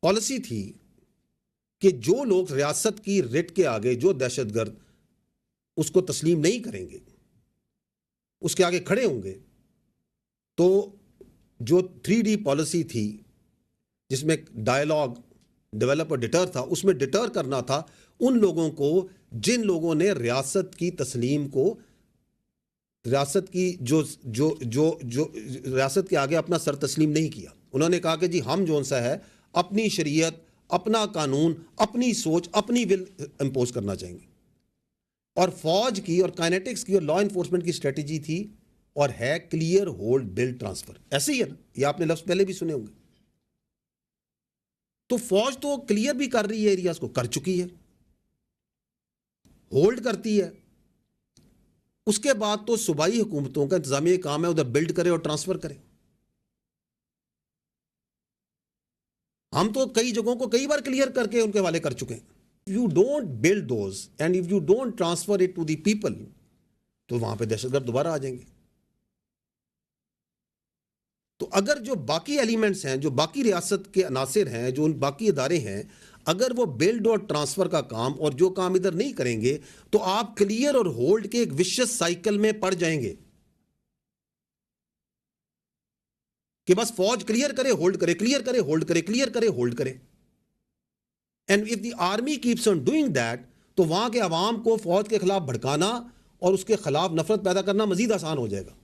پالیسی تھی کہ جو لوگ ریاست کی رٹ کے آگے, جو دہشت گرد اس کو تسلیم نہیں کریں گے, اس کے آگے کھڑے ہوں گے, تو جو 3D پالیسی تھی جس میں ڈائلاگ, ڈیولپ اور ڈیٹر تھا, اس میں ڈیٹر کرنا تھا ان لوگوں کو جن لوگوں نے ریاست کی تسلیم کو, ریاست کی جو ریاست کے آگے اپنا سر تسلیم نہیں کیا. انہوں نے کہا کہ جی ہم جون سا ہے اپنی شریعت, اپنا قانون, اپنی سوچ, اپنی ول امپوز کرنا چاہیں گے. اور فوج کی اور کائنیٹکس کی اور لا انفورسمنٹ کی اسٹریٹجی تھی اور ہے کلیئر ہولڈ بلڈ ٹرانسفر. ایسے ہی ہے نا, یہ آپ نے لفظ پہلے بھی سنے ہوں گے. تو فوج تو کلیئر بھی کر رہی ہے, ایریاز کو کر چکی ہے, ہولڈ کرتی ہے. اس کے بعد تو صوبائی حکومتوں کا انتظامی کام ہے ادھر بلڈ کرے اور ٹرانسفر کرے. ہم تو کئی جگہوں کو کئی بار کلیئر کر کے ان کے حوالے کر چکے ہیں. If you don't build those and if you don't transfer it to the people, تو وہاں پہ دہشت گرد دوبارہ آ جائیں گے. تو اگر جو باقی ایلیمنٹس ہیں, جو باقی ریاست کے عناصر ہیں, جو ان باقی ادارے ہیں, اگر وہ بلڈ اور ٹرانسفر کا کام اور جو کام ادھر نہیں کریں گے تو آپ کلیئر اور ہولڈ کے ایک وشس سائیکل میں پڑ جائیں گے کہ بس فوج کلیئر کرے ہولڈ کرے, کلیئر کرے ہولڈ کرے, کلیئر کرے ہولڈ کرے. And if the army keeps on doing that, تو وہاں کے عوام کو فوج کے خلاف بھڑکانا اور اس کے خلاف نفرت پیدا کرنا مزید آسان ہو جائے گا,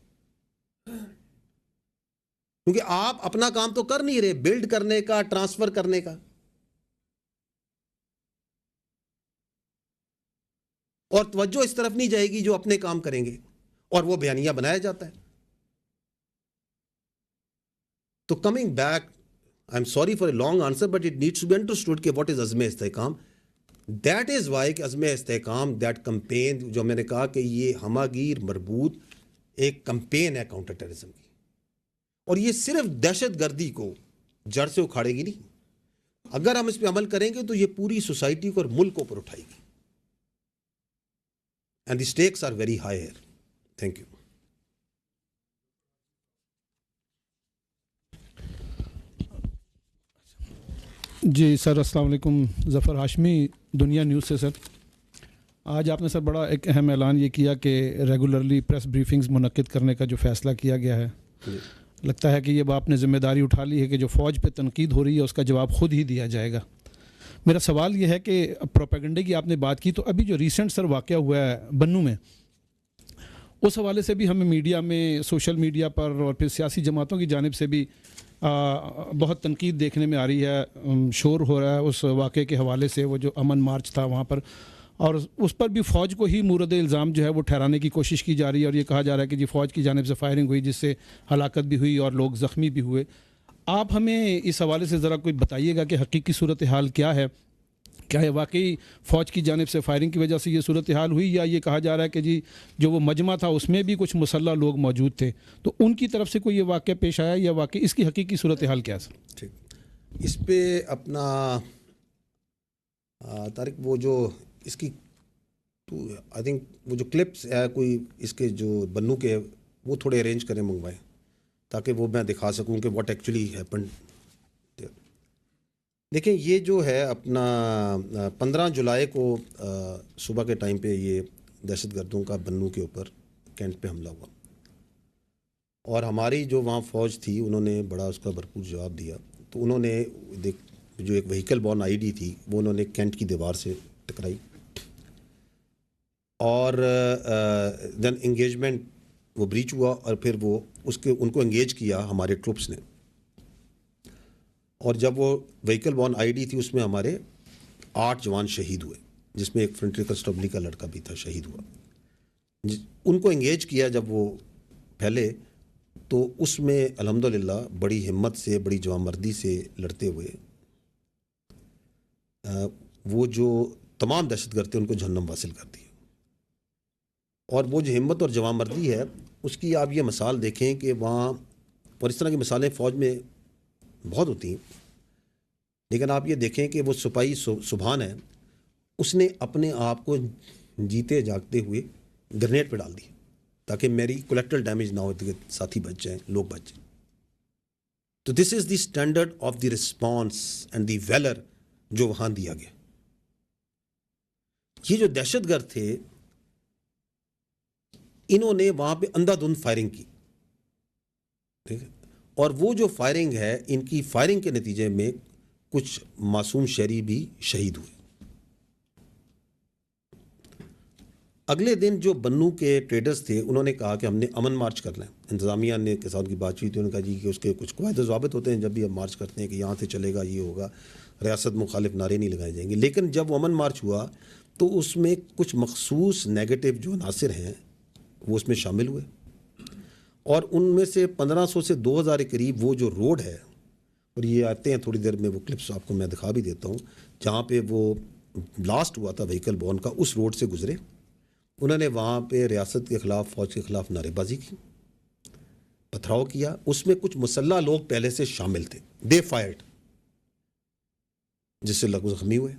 کیونکہ آپ اپنا کام تو کر نہیں رہے بلڈ کرنے کا, ٹرانسفر کرنے کا, اور توجہ اس طرف نہیں جائے گی جو اپنے کام کریں گے, اور وہ بیانیہ بنایا جاتا ہے. تو coming back, I am sorry for a long answer but it needs to be understood کہ واٹ از عزم استحکام. دیٹ از وائی کہ عزم استحکام, دیٹ کمپین, جو میں نے کہا کہ یہ ہماگیر مربوط ایک کمپین ہے کاؤنٹر ٹیررزم کی, اور یہ صرف دہشت گردی کو جڑ سے اکھاڑے گی نہیں, اگر ہم اس پہ عمل کریں گے تو یہ پوری سوسائٹی کو اور ملک کو اوپر اٹھائے گی. And the stakes are very high here. Thank you. جی سر, السلام علیکم. ظفر ہاشمی, دنیا نیوز سے. سر آج آپ نے سر بڑا ایک اہم اعلان یہ کیا کہ ریگولرلی پریس بریفنگز منعقد کرنے کا جو فیصلہ کیا گیا ہے, لگتا ہے کہ یہ آپ نے ذمہ داری اٹھا لی ہے کہ جو فوج پہ تنقید ہو رہی ہے اس کا جواب خود ہی دیا جائے گا. میرا سوال یہ ہے کہ پروپیگنڈے کی آپ نے بات کی, تو ابھی جو ریسنٹ سر واقعہ ہوا ہے بنوں میں, اس حوالے سے بھی ہمیں میڈیا میں, سوشل میڈیا پر اور پھر سیاسی جماعتوں کی جانب سے بھی بہت تنقید دیکھنے میں آ رہی ہے, شور ہو رہا ہے اس واقعے کے حوالے سے. وہ جو امن مارچ تھا وہاں پر, اور اس پر بھی فوج کو ہی مورد الزام جو ہے وہ ٹھہرانے کی کوشش کی جا رہی ہے, اور یہ کہا جا رہا ہے کہ جی فوج کی جانب سے فائرنگ ہوئی جس سے ہلاکت بھی ہوئی اور لوگ زخمی بھی ہوئے. آپ ہمیں اس حوالے سے ذرا کوئی بتائیے گا کہ حقیقی صورتحال کیا ہے, کیا یہ واقعی فوج کی جانب سے فائرنگ کی وجہ سے یہ صورتحال ہوئی, یا یہ کہا جا رہا ہے کہ جی جو وہ مجمع تھا اس میں بھی کچھ مسلح لوگ موجود تھے, تو ان کی طرف سے کوئی یہ واقعہ پیش آیا, یا واقعی اس کی حقیقی صورتحال کیا ہے سر؟ ٹھیک, اس پہ اپنا طارق وہ جو اس کی آئی تھنک وہ جو کلپس ہے کوئی اس کے جو بنو کے, وہ تھوڑے ارینج کریں, منگوائیں, تاکہ وہ میں دکھا سکوں کہ واٹ ایکچولی ہیپن. دیکھیں یہ جو ہے اپنا 15 جولائی کو صبح کے ٹائم پہ یہ دہشت گردوں کا بنو کے اوپر کینٹ پہ حملہ ہوا, اور ہماری جو وہاں فوج تھی انہوں نے بڑا اس کا بھرپور جواب دیا. تو انہوں نے جو ایک وہیکل بورن آئی ڈی تھی وہ انہوں نے کینٹ کی دیوار سے ٹکرائی, اور دین انگیجمنٹ وہ بریچ ہوا, اور پھر وہ ان کو انگیج کیا ہمارے ٹروپس نے. اور جب وہ وہیکل بورن آئی ڈی تھی اس میں ہمارے 8 جوان شہید ہوئے, جس میں ایک فرنٹری کنسٹیبلی کا لڑکا بھی تھا, شہید ہوا. ان کو انگیج کیا جب وہ پھیلے, تو اس میں الحمدللہ بڑی ہمت سے, بڑی جوان مردی سے لڑتے ہوئے وہ جو تمام دہشت گرد تھے ان کو جہنم واصل کر دیا. اور وہ جو ہمت اور جوان مردی ہے اس کی آپ یہ مثال دیکھیں کہ وہاں, اور اس طرح کی مثالیں فوج میں بہت ہوتی ہیں, لیکن آپ یہ دیکھیں کہ وہ سپاہی سبحان ہے, اس نے اپنے آپ کو جیتے جاگتے ہوئے گرنیڈ پہ ڈال دی تاکہ میری کولیکٹرل ڈیمیج نہ ہو, ساتھی بچ جائیں, لوگ بچ جائیں. تو this is the standard of the response and the valour جو وہاں دیا گیا. یہ جو دہشت گرد تھے انہوں نے وہاں پہ اندھا دھند فائرنگ کی, ٹھیک ہے, اور وہ جو فائرنگ ہے, ان کی فائرنگ کے نتیجے میں کچھ معصوم شہری بھی شہید ہوئے. اگلے دن جو بنو کے ٹریڈرز تھے انہوں نے کہا کہ ہم نے امن مارچ کرنا ہے. انتظامیہ نے کے ساتھ کی بات چیت, انہوں نے کہا جی کہ اس کے کچھ قواعد و ضوابط ہوتے ہیں جب بھی ہم مارچ کرتے ہیں کہ یہاں سے چلے گا, یہ ہوگا, ریاست مخالف نعرے نہیں لگائے جائیں گے. لیکن جب وہ امن مارچ ہوا تو اس میں کچھ مخصوص نیگیٹو جو عناصر ہیں وہ اس میں شامل ہوئے, اور ان میں سے 1500 سے 2000 کے قریب وہ جو روڈ ہے, اور یہ آتے ہیں تھوڑی دیر میں وہ کلپس آپ کو میں دکھا بھی دیتا ہوں, جہاں پہ وہ بلاسٹ ہوا تھا وہیکل بورن کا, اس روڈ سے گزرے. انہوں نے وہاں پہ ریاست کے خلاف, فوج کے خلاف نعرے بازی کی, پتھراؤ کیا. اس میں کچھ مسلح لوگ پہلے سے شامل تھے, دے فائرڈ, جس سے لوگ زخمی ہوئے.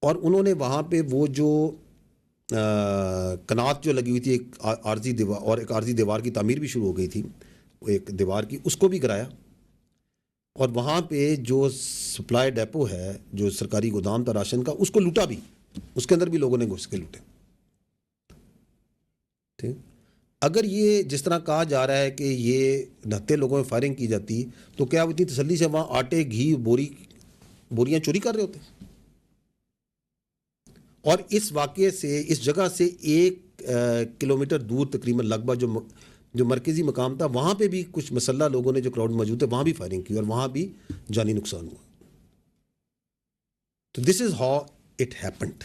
اور انہوں نے وہاں پہ وہ جو کنات جو لگی ہوئی تھی ایک عارضی دیوار، اور ایک عارضی دیوار کی تعمیر بھی شروع ہو گئی تھی ایک دیوار کی، اس کو بھی کرایا. اور وہاں پہ جو سپلائی ڈیپو ہے جو سرکاری گودام تھا راشن کا، اس کو لوٹا بھی، اس کے اندر بھی لوگوں نے گھس کے لوٹے. ٹھیک. اگر یہ جس طرح کہا جا رہا ہے کہ یہ 69 لوگوں میں فائرنگ کی جاتی تو کیا وہ اتنی تسلی سے وہاں آٹے گھی بوریاں چوری کر رہے ہوتے؟ اور اس واقعے سے، اس جگہ سے 1 کلومیٹر دور تقریباً لگ بھگ جو مرکزی مقام تھا، وہاں پہ بھی کچھ مسلح لوگوں نے جو کراؤڈ موجود تھے وہاں بھی فائرنگ کی اور وہاں بھی جانی نقصان ہوا. تو this is how it happened.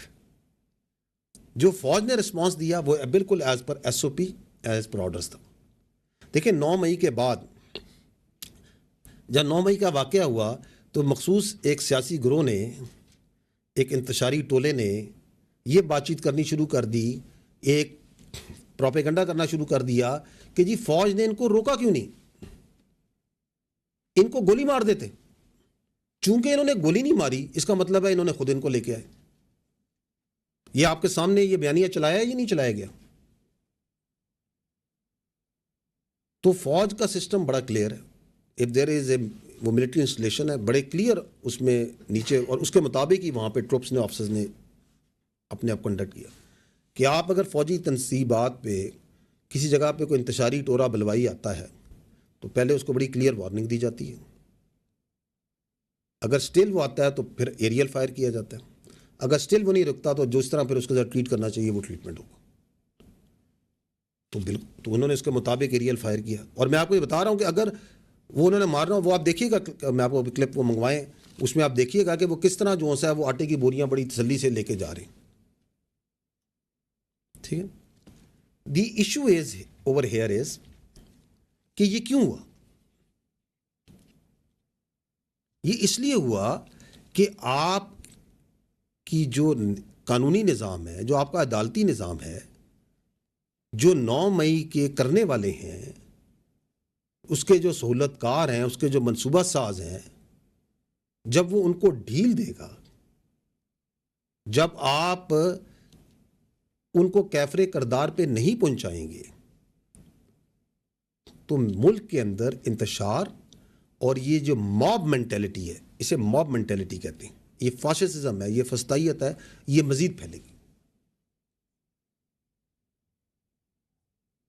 جو فوج نے رسپانس دیا وہ بالکل ایز پر ایس او پی، ایز پر آرڈرز تھا. دیکھیں 9 مئی کے بعد جب 9 مئی کا واقعہ ہوا تو مخصوص ایک سیاسی گروہ نے، ایک انتشاری ٹولے نے یہ بات چیت کرنی شروع کر دی، ایک پروپیگنڈا کرنا شروع کر دیا کہ جی فوج نے ان کو روکا کیوں نہیں، ان کو گولی مار دیتے. چونکہ انہوں نے گولی نہیں ماری اس کا مطلب ہے انہوں نے خود ان کو لے کے آئے. یہ آپ کے سامنے یہ بیانیہ چلایا یا نہیں چلایا گیا؟ تو فوج کا سسٹم بڑا کلیئر ہے. اف دیر از اے، وہ ملٹری انسٹالیشن ہے، بڑے کلیئر اس میں نیچے، اور اس کے مطابق ہی وہاں پہ ٹروپس نے، آفیسرز نے اپنے آپ کنڈکٹ کیا کہ آپ اگر فوجی تنصیبات پہ کسی جگہ پہ کوئی انتشاری ٹورا بلوائی آتا ہے تو پہلے اس کو بڑی کلیئر وارننگ دی جاتی ہے. اگر سٹل وہ آتا ہے تو پھر ایریل فائر کیا جاتا ہے. اگر سٹل وہ نہیں رکتا تو جس طرح پھر اس کے ساتھ ٹریٹ کرنا چاہیے وہ ٹریٹمنٹ ہوگا. تو انہوں نے اس کے مطابق ایریل فائر کیا. اور میں آپ کو یہ بتا رہا ہوں کہ اگر وہ انہوں نے مارنا، وہ آپ دیکھیے گا، میں آپ کو کلپ وہ منگوائیں، اس میں آپ دیکھیے گا کہ وہ کس طرح جو ہے وہ آٹے کی بوریاں بڑی تسلی سے لے کے جا رہے ہیں. ٹھیک ہے. دی issue is over here is کہ یہ کیوں ہوا؟ یہ اس لیے ہوا کہ آپ کی جو قانونی نظام ہے، جو آپ کا عدالتی نظام ہے، جو 9 مئی کے کرنے والے ہیں، اس کے جو سہولت کار ہیں، اس کے جو منصوبہ ساز ہیں، جب وہ ان کو ڈھیل دے گا، جب آپ ان کو کیفر کردار پہ نہیں پہنچائیں گے تو ملک کے اندر انتشار اور یہ جو موب مینٹیلٹی ہے، اسے موب مینٹیلٹی کہتے ہیں، یہ فاشسزم ہے، یہ فسطائیت ہے، یہ مزید پھیلے گی.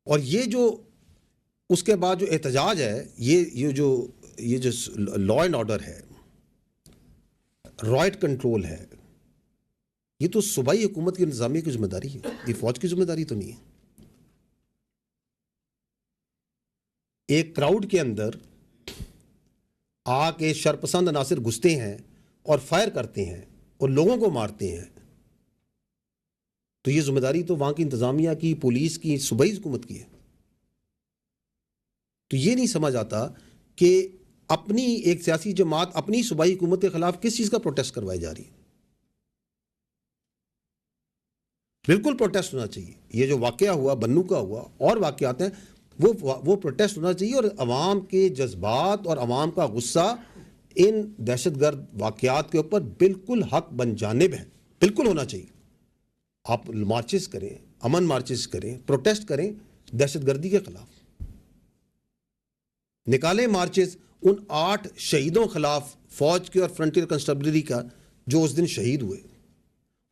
اور یہ جو اس کے بعد جو احتجاج ہے، یہ جو لا اینڈ آرڈر ہے، رائٹ کنٹرول ہے، یہ تو صوبائی حکومت کی انتظامیہ کی ذمہ داری ہے، یہ فوج کی ذمہ داری تو نہیں ہے. ایک کراؤڈ کے اندر آ کے شرپسند عناصر گھستے ہیں اور فائر کرتے ہیں اور لوگوں کو مارتے ہیں، تو یہ ذمہ داری تو وہاں کی انتظامیہ کی، پولیس کی، صوبائی حکومت کی ہے. تو یہ نہیں سمجھ آتا کہ اپنی ایک سیاسی جماعت اپنی صوبائی حکومت کے خلاف کس چیز کا پروٹیسٹ کروائی جا رہی ہے. بالکل پروٹیسٹ ہونا چاہیے. یہ جو واقعہ ہوا، بنو کا ہوا، اور واقعات ہیں، وہ پروٹیسٹ ہونا چاہیے، اور عوام کے جذبات اور عوام کا غصہ ان دہشت گرد واقعات کے اوپر بالکل حق بن جانب ہے، بالکل ہونا چاہیے. آپ مارچز کریں، امن مارچز کریں، پروٹیسٹ کریں دہشت گردی کے خلاف، نکالیں مارچز ان 8 شہیدوں خلاف، فوج کے اور فرنٹیئر کنسٹیبلری کا، جو اس دن شہید ہوئے،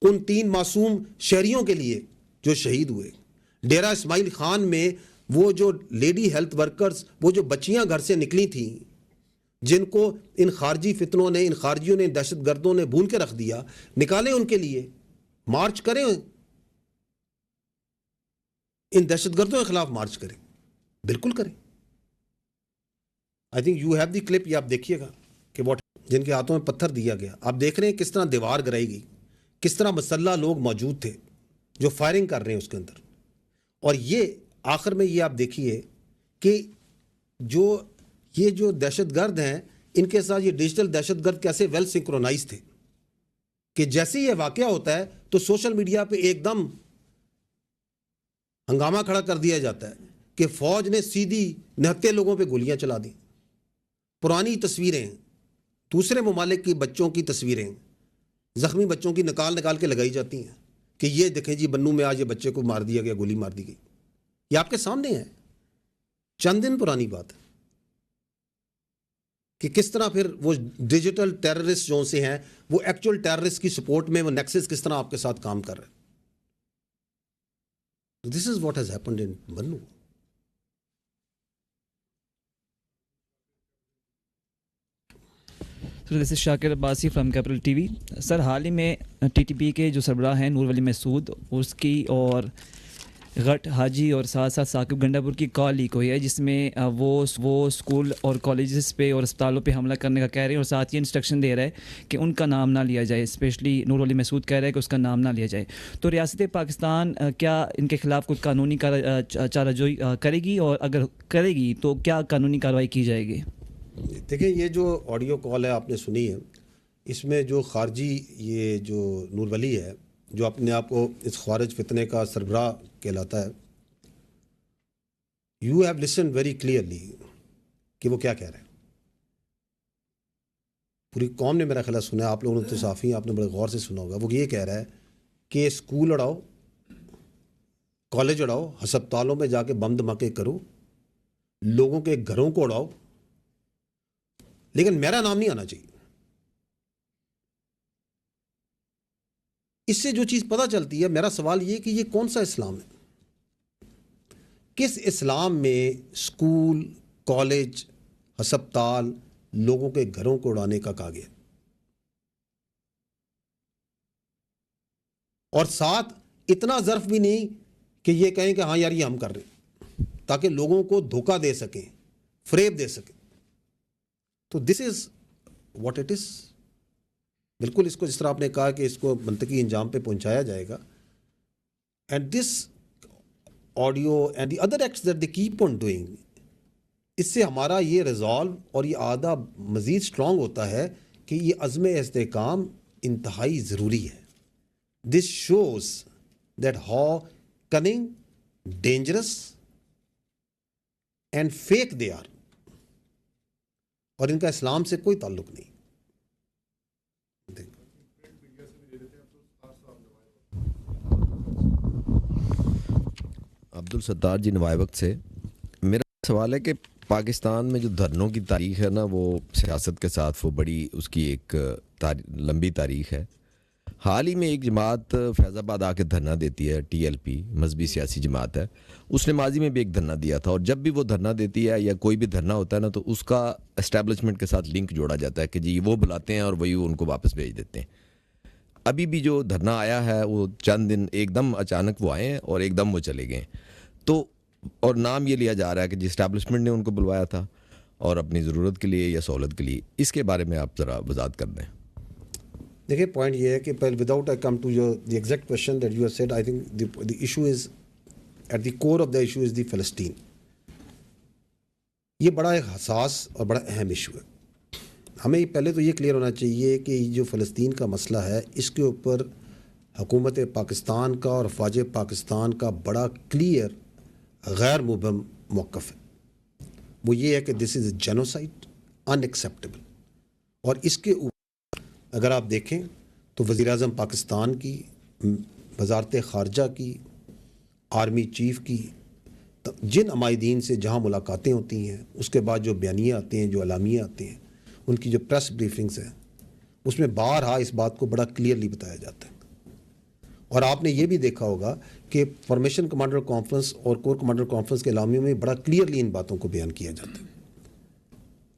ان 3 معصوم شہریوں کے لیے جو شہید ہوئے. ڈیرہ اسماعیل خان میں وہ جو لیڈی ہیلتھ ورکرز، وہ جو بچیاں گھر سے نکلی تھیں، جن کو ان خارجی فتنوں نے، ان خارجیوں نے، دہشت گردوں نے بھون کے رکھ دیا، نکالیں ان کے لیے، مارچ کریں، ان دہشت گردوں کے خلاف مارچ کریں، بالکل کریں. I think you have the clip, یہ آپ دیکھیے گا کہ واٹ، جن کے ہاتھوں میں پتھر دیا گیا. آپ دیکھ رہے ہیں کس طرح دیوار گرائی گئی، کس طرح مسلح لوگ موجود تھے جو فائرنگ کر رہے ہیں اس کے اندر. اور یہ آخر میں یہ آپ دیکھیے کہ یہ جو دہشت گرد ہیں، ان کے ساتھ یہ ڈیجیٹل دہشت گرد کیسے ویل سنکرونائز تھے کہ جیسے یہ واقعہ ہوتا ہے تو سوشل میڈیا پہ ایک دم ہنگامہ کھڑا کر دیا جاتا ہے کہ فوج نے سیدھی 69 لوگوں پہ گولیاں چلا دیں. پرانی تصویریں، دوسرے ممالک کی بچوں کی تصویریں، زخمی بچوں کی نکال کے لگائی جاتی ہیں کہ یہ دیکھیں جی بنو میں آج یہ بچے کو مار دیا گیا, گولی مار دی گئی. یہ آپ کے سامنے ہے, چند دن پرانی بات ہے کہ کس طرح پھر وہ ڈیجیٹل ٹیررسٹ جو سے ہیں وہ ایکچوئل ٹیررسٹ کی سپورٹ میں وہ نیکسس کس طرح آپ کے ساتھ کام کر رہے ہیں. This is what has happened in Bannu. This is Shakir Abbasi from Capital T V. Sir, حال ہی میں ٹی ٹی پی کے جو سربراہ ہیں نور ولی مسعود, اس کی اور غٹ حاجی اور ساتھ ساتھ ثاقب گنڈا پور کی کال لیک ہوئی ہے, جس میں وہ اسکول اور کالجز پہ اور اسپتالوں پہ حملہ کرنے کا کہہ رہے ہیں, اور ساتھ ہی انسٹرکشن دے رہا ہے کہ ان کا نام نہ لیا جائے. اسپیشلی نور ولی مسعود کہہ رہا ہے کہ اس کا نام نہ لیا جائے. تو ریاست پاکستان کیا ان کے خلاف کچھ قانونی چارہ جوئی کرے گی, اور اگر کرے گی تو کیا قانونی کارروائی کی جائے گی؟ دیکھیں, یہ جو آڈیو کال ہے آپ نے سنی ہے, اس میں جو خارجی یہ جو نور ولی ہے جو اپنے آپ کو اس خوارج فتنے کا سربراہ کہلاتا ہے, you have listen very clearly کہ وہ کیا کہہ رہے ہیں. پوری قوم نے میرا خیال سنا, آپ لوگوں نے تو صافی ہیں, آپ نے بڑے غور سے سنا ہوگا. وہ یہ کہہ رہا ہے کہ اسکول اڑاؤ, کالج اڑاؤ, ہسپتالوں میں جا کے بم دھماکے کرو, لوگوں کے گھروں کو اڑاؤ, لیکن میرا نام نہیں آنا چاہیے. اس سے جو چیز پتہ چلتی ہے, میرا سوال یہ کہ یہ کون سا اسلام ہے؟ کس اسلام میں اسکول, کالج, ہسپتال, لوگوں کے گھروں کو اڑانے کا کہا گیا؟ اور ساتھ اتنا ظرف بھی نہیں کہ یہ کہیں کہ ہاں یار یہ ہم کر رہے ہیں, تاکہ لوگوں کو دھوکہ دے سکیں, فریب دے سکیں. تو this is what it is. بالکل اس کو جس طرح آپ نے کہا کہ اس کو منطقی انجام پہ پہنچایا جائے گا. And this audio and the other acts that they keep on doing, اس سے ہمارا یہ ریزالو اور یہ عہدہ مزید اسٹرانگ ہوتا ہے کہ یہ عزم استحکام انتہائی ضروری ہے. This shows that how cunning, dangerous and fake they are, اور ان کا اسلام سے کوئی تعلق نہیں. عبدالستار جی نوائے وقت سے. میرا سوال ہے کہ پاکستان میں جو دھرنوں کی تاریخ ہے نا, وہ سیاست کے ساتھ وہ بڑی اس کی ایک لمبی تاریخ ہے. حال ہی میں ایک جماعت فیض آباد آ کے دھرنا دیتی ہے, ٹی ایل پی مذہبی سیاسی جماعت ہے. اس نے ماضی میں بھی ایک دھرنا دیا تھا, اور جب بھی وہ دھرنا دیتی ہے یا کوئی بھی دھرنا ہوتا ہے نا, تو اس کا اسٹیبلشمنٹ کے ساتھ لنک جوڑا جاتا ہے کہ جی وہ بلاتے ہیں اور وہی ان کو واپس بھیج دیتے ہیں. ابھی بھی جو دھرنا آیا ہے وہ چند دن ایک دم اچانک وہ آئے ہیں اور ایک دم وہ چلے گئے. تو اور نام یہ لیا جا رہا ہے کہ جی اسٹیبلشمنٹ نے ان کو بلوایا تھا اور اپنی ضرورت کے لیے یا سہولت کے لیے. اس کے بارے میں آپ ذرا وضاحت کر دیں. دیکھیے, پوائنٹ یہ ہے کہ without I come to your the exact question that you have said, I think the issue is at the core of the issue is the فلسطین. یہ بڑا ایک حساس اور بڑا اہم ایشو ہے. ہمیں پہلے تو یہ کلیئر ہونا چاہیے کہ جو فلسطین کا مسئلہ ہے, اس کے اوپر حکومت پاکستان کا اور افواج پاکستان کا بڑا کلیئر غیر مبہم موقف ہے. وہ یہ ہے کہ دس از اے جینوسائڈ, ان ایکسیپٹیبل. اور اس کے اوپر اگر آپ دیکھیں تو وزیر اعظم پاکستان کی, وزارت خارجہ کی, آرمی چیف کی, جن عمائدین سے جہاں ملاقاتیں ہوتی ہیں, اس کے بعد جو بیانیے آتے ہیں, جو اعلامیے آتے ہیں, ان کی جو پریس بریفنگز ہیں, اس میں بارہا اس بات کو بڑا کلیئرلی بتایا جاتا ہے. اور آپ نے یہ بھی دیکھا ہوگا کہ فارمیشن کمانڈر کانفرنس اور کور کمانڈر کانفرنس کے اعلامیوں میں بڑا کلیئرلی ان باتوں کو بیان کیا جاتا ہے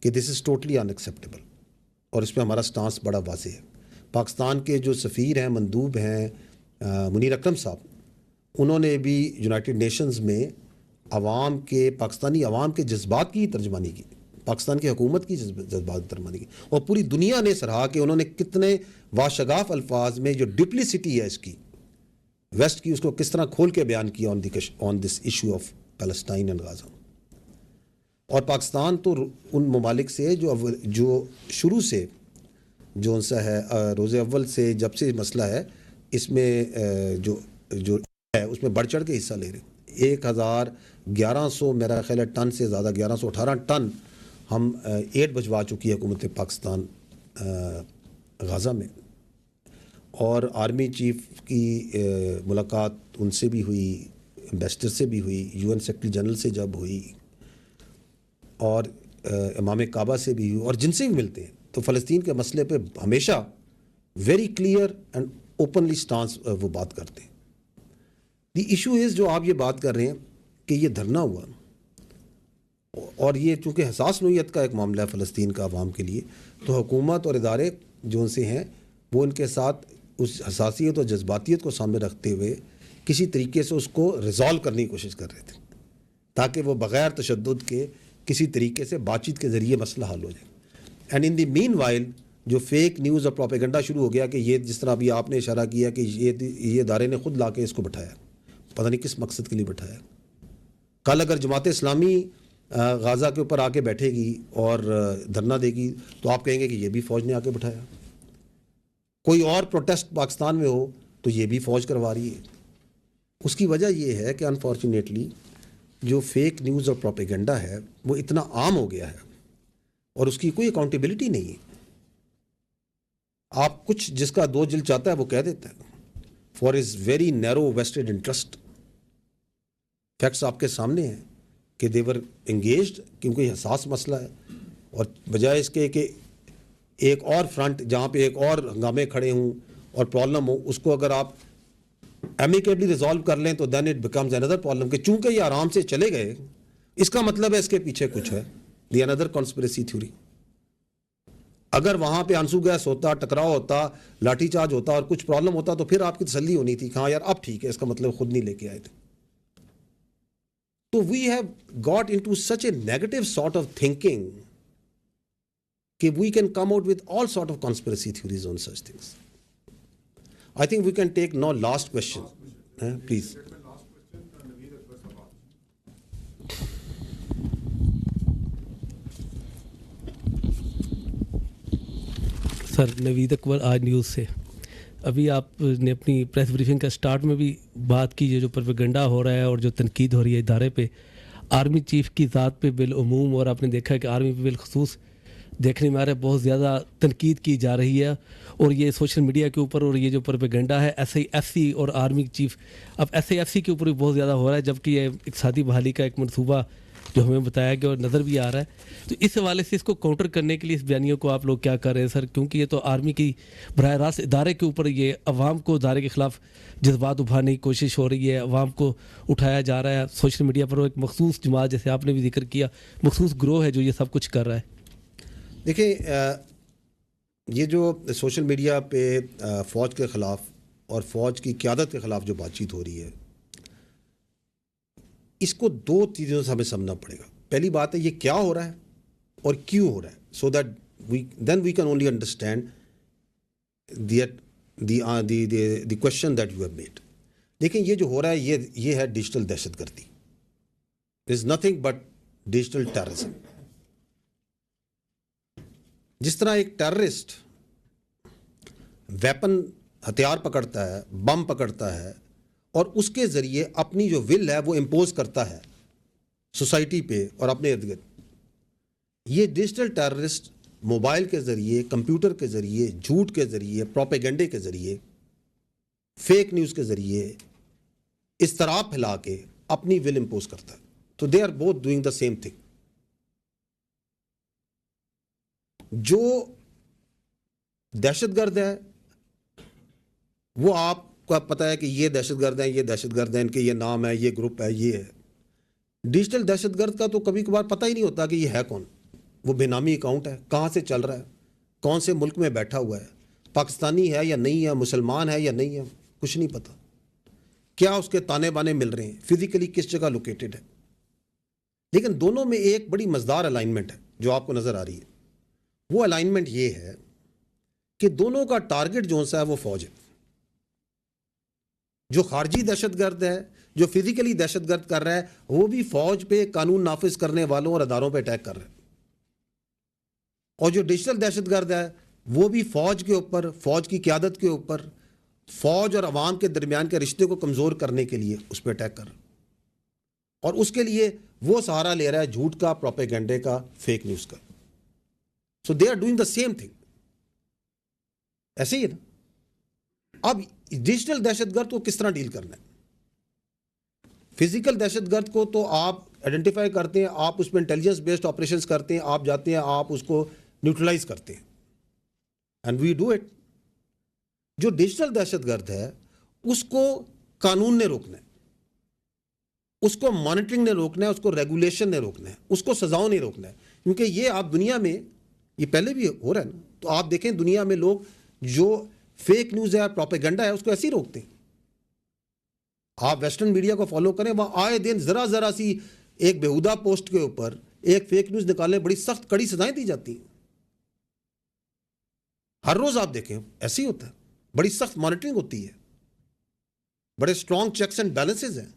کہ دس از ٹوٹلی ان ایکسیپٹیبل, اور اس پہ ہمارا سٹانس بڑا واضح ہے. پاکستان کے جو سفیر ہیں, مندوب ہیں, منیر اکرم صاحب, انہوں نے بھی یونائٹڈ نیشنز میں عوام کے, پاکستانی عوام کے جذبات کی ترجمانی کی, پاکستان کی حکومت کی جذبات کی ترجمانی کی, اور پوری دنیا نے سراہا کہ انہوں نے کتنے واشگاف الفاظ میں جو ڈپلیسٹی ہے اس کی ویسٹ کی, اس کو کس طرح کھول کے بیان کیا on this issue of Palestine and Gaza. اور پاکستان تو ان ممالک سے جو شروع سے جو ان سے ہے, روز اول سے جب سے مسئلہ ہے, اس میں جو ہے اس میں بڑھ چڑھ کے حصہ لے رہے. 1100 میرا خیال ہے ٹن سے زیادہ, 1118 ٹن ہم ایڈ بھجوا چکی ہے حکومت پاکستان غازہ میں. اور آرمی چیف کی ملاقات ان سے بھی ہوئی, امبیسڈر سے بھی ہوئی, UN سیکرٹری جنرل سے جب ہوئی, اور امام کعبہ سے بھی ہوئی, اور جن سے بھی ملتے ہیں, تو فلسطین کے مسئلے پہ ہمیشہ very clear and openly stance وہ بات کرتے ہیں. دی ایشو از, جو آپ یہ بات کر رہے ہیں کہ یہ دھرنا ہوا, اور یہ چونکہ حساس نوعیت کا ایک معاملہ ہے فلسطین کا عوام کے لیے, تو حکومت اور ادارے جو ان سے ہیں وہ ان کے ساتھ اس حساسیت اور جذباتیت کو سامنے رکھتے ہوئے کسی طریقے سے اس کو ریزالو کرنے کی کوشش کر رہے تھے, تاکہ وہ بغیر تشدد کے کسی طریقے سے بات چیت کے ذریعے مسئلہ حل ہو جائے. And in the meanwhile جو فیک نیوز اور پروپیگنڈا شروع ہو گیا کہ یہ, جس طرح ابھی آپ نے اشارہ کیا کہ یہ ادارے نے خود لا کے اس کو بٹھایا, پتہ نہیں کس مقصد کے لیے بٹھایا. کل اگر جماعت اسلامی غازہ کے اوپر آ کے بیٹھے گی اور دھرنا دے گی تو آپ کہیں گے کہ یہ بھی فوج نے آ کے بٹھایا. کوئی اور پروٹیسٹ پاکستان میں ہو تو یہ بھی فوج کروا رہی ہے. اس کی وجہ یہ ہے کہ انفارچونیٹلی جو فیک نیوز اور پروپیگنڈا ہے وہ اتنا عام ہو گیا ہے, اور اس کی کوئی اکاؤنٹیبلٹی نہیں ہے. آپ کچھ جس کا دو دل چاہتا ہے وہ کہہ دیتا ہے for his very narrow vested interest. Facts آپ کے سامنے ہیں کہ دیور انگیجڈ, کیونکہ یہ حساس مسئلہ ہے, اور بجائے اس کے کہ ایک اور فرنٹ جہاں پہ ایک اور ہنگامے کھڑے ہوں اور پرابلم ہو, اس کو اگر آپ ایمیکیبلی ریزالو کر لیں تو دین اٹ بیکمز اندر پرابلم, کہ چونکہ یہ آرام سے چلے گئے اس کا مطلب ہے اس کے پیچھے کچھ ہے, دی اندر کانسپریسی تھیوری. اگر وہاں پہ آنسو گیس ہوتا, ٹکراؤ ہوتا, لاٹھی چارج ہوتا اور کچھ پرابلم ہوتا تو پھر آپ کی تسلی ہونی تھی کہ ہاں یار اب ٹھیک ہے, اس کا مطلب خود نہیں لے کے آئے تھے. تو we have got into such a negative sort of thinking کہ we can come out with all sort of conspiracy theories on such things. I think we can take now last question. Please. Sir, Naveed Akbar Aaj News سے. ابھی آپ نے اپنی press briefing کا start میں بھی بات کی, جو پروپیگنڈا ہو رہا ہے اور جو تنقید ہو رہی ہے ادارے پہ, آرمی چیف کی ذات پہ بالعموم, اور آپ نے دیکھا کہ آرمی پہ بالخصوص دیکھنے میں آ رہا ہے بہت زیادہ تنقید کی جا رہی ہے, اور یہ سوشل میڈیا کے اوپر, اور یہ جو پروپیگنڈا ہے SIFC اور آرمی چیف, اب SIFC کے اوپر بھی بہت زیادہ ہو رہا ہے, جبکہ یہ اقتصادی بحالی کا ایک منصوبہ جو ہمیں بتایا گیا اور نظر بھی آ رہا ہے. تو اس حوالے سے اس کو کاؤنٹر کرنے کے لیے اس بیانیوں کو آپ لوگ کیا کر رہے ہیں سر, کیونکہ یہ تو آرمی کی براہ راست ادارے کے اوپر, یہ عوام کو ادارے کے خلاف جذبات ابھارنے کی کوشش ہو رہی ہے, عوام کو اٹھایا جا رہا ہے سوشل میڈیا پر, ایک مخصوص جماعت جیسے آپ نے بھی ذکر کیا, مخصوص گروہ ہے جو یہ سب کچھ کر رہا ہے. دیکھیں, یہ جو سوشل میڈیا پہ فوج کے خلاف اور فوج کی قیادت کے خلاف جو بات چیت ہو رہی ہے, اس کو دو چیزوں سے ہمیں سمجھنا پڑے گا. پہلی بات ہے یہ کیا ہو رہا ہے اور کیوں ہو رہا ہے, so that then we can only understand the question that you have made. دیکھیں, یہ جو ہو رہا ہے یہ ہے ڈیجیٹل دہشت گردی. There is nothing but digital terrorism. جس طرح ایک ٹیررسٹ ویپن ہتھیار پکڑتا ہے, بم پکڑتا ہے, اور اس کے ذریعے اپنی جو ول ہے وہ امپوز کرتا ہے سوسائٹی پہ اور اپنے ارد گرد, یہ ڈیجیٹل ٹیررسٹ موبائل کے ذریعے, کمپیوٹر کے ذریعے, جھوٹ کے ذریعے, پروپیگنڈے کے ذریعے, فیک نیوز کے ذریعے اضطراب پھیلا کے اپنی ول امپوز کرتا ہے. تو they are both doing the same thing. جو دہشت گرد ہے وہ آپ کو پتہ ہے کہ یہ دہشت گرد ہیں, یہ دہشت گرد ہیں, ان کے یہ نام ہے, یہ گروپ ہے, یہ ہے. ڈیجیٹل دہشت گرد کا تو کبھی کبھار پتہ ہی نہیں ہوتا کہ یہ ہے کون. وہ بے نامی اکاؤنٹ ہے, کہاں سے چل رہا ہے, کون سے ملک میں بیٹھا ہوا ہے, پاکستانی ہے یا نہیں ہے, مسلمان ہے یا نہیں ہے, کچھ نہیں پتہ. کیا اس کے تانے بانے مل رہے ہیں, فزیکلی کس جگہ لوکیٹڈ ہے. لیکن دونوں میں ایک بڑی مزدار الائنمنٹ ہے جو آپ کو نظر آ رہی ہے. وہ الائنمنٹ یہ ہے کہ دونوں کا ٹارگٹ جو سا ہے وہ فوج ہے. جو خارجی دہشت گرد ہے, جو فزیکلی دہشت گرد کر رہا ہے, وہ بھی فوج پہ, قانون نافذ کرنے والوں اور اداروں پہ اٹیک کر رہا ہے. اور جو ڈیجیٹل دہشت گرد ہے وہ بھی فوج کے اوپر, فوج کی قیادت کے اوپر, فوج اور عوام کے درمیان کے رشتے کو کمزور کرنے کے لیے اس پہ اٹیک کر رہا ہے. اور اس کے لیے وہ سہارا لے رہا ہے جھوٹ کا, پروپیگنڈے کا, فیک نیوز کا. So they are doing the same thing. ایسے ہی ہے نا. اب ڈیجیٹل دہشت گرد کو کس طرح ڈیل کرنا ہے؟ فزیکل دہشت گرد کو تو آپ آئیڈینٹیفائی کرتے ہیں, آپ اس میں انٹیلیجنس بیسڈ آپریشنز کرتے ہیں, آپ جاتے ہیں, آپ اس کو نیوٹرلائز کرتے ہیں, اینڈ وی ڈو اٹ. جو ڈیجیٹل دہشت گرد ہے اس کو قانون نے روکنا ہے, اس کو مانیٹرنگ نے روکنا ہے, اس کو ریگولیشن نے روکنا ہے, اس کو سزاؤں نے روکنا ہے. کیونکہ یہ آپ دنیا میں, یہ پہلے بھی ہو رہا ہے نا, تو آپ دیکھیں دنیا میں لوگ جو فیک نیوز ہے, پروپیگنڈا ہے, اس کو ایسے ہی روکتے ہیں. آپ ویسٹرن میڈیا کو فالو کریں, وہاں آئے دن ذرا سی ایک بیہودہ پوسٹ کے اوپر ایک فیک نیوز نکالنے بڑی سخت کڑی سزائیں دی جاتی ہیں. ہر روز آپ دیکھیں ایسے ہی ہوتا ہے, بڑی سخت مانیٹرنگ ہوتی ہے, بڑے سٹرانگ چیکس اینڈ بیلنسز ہیں.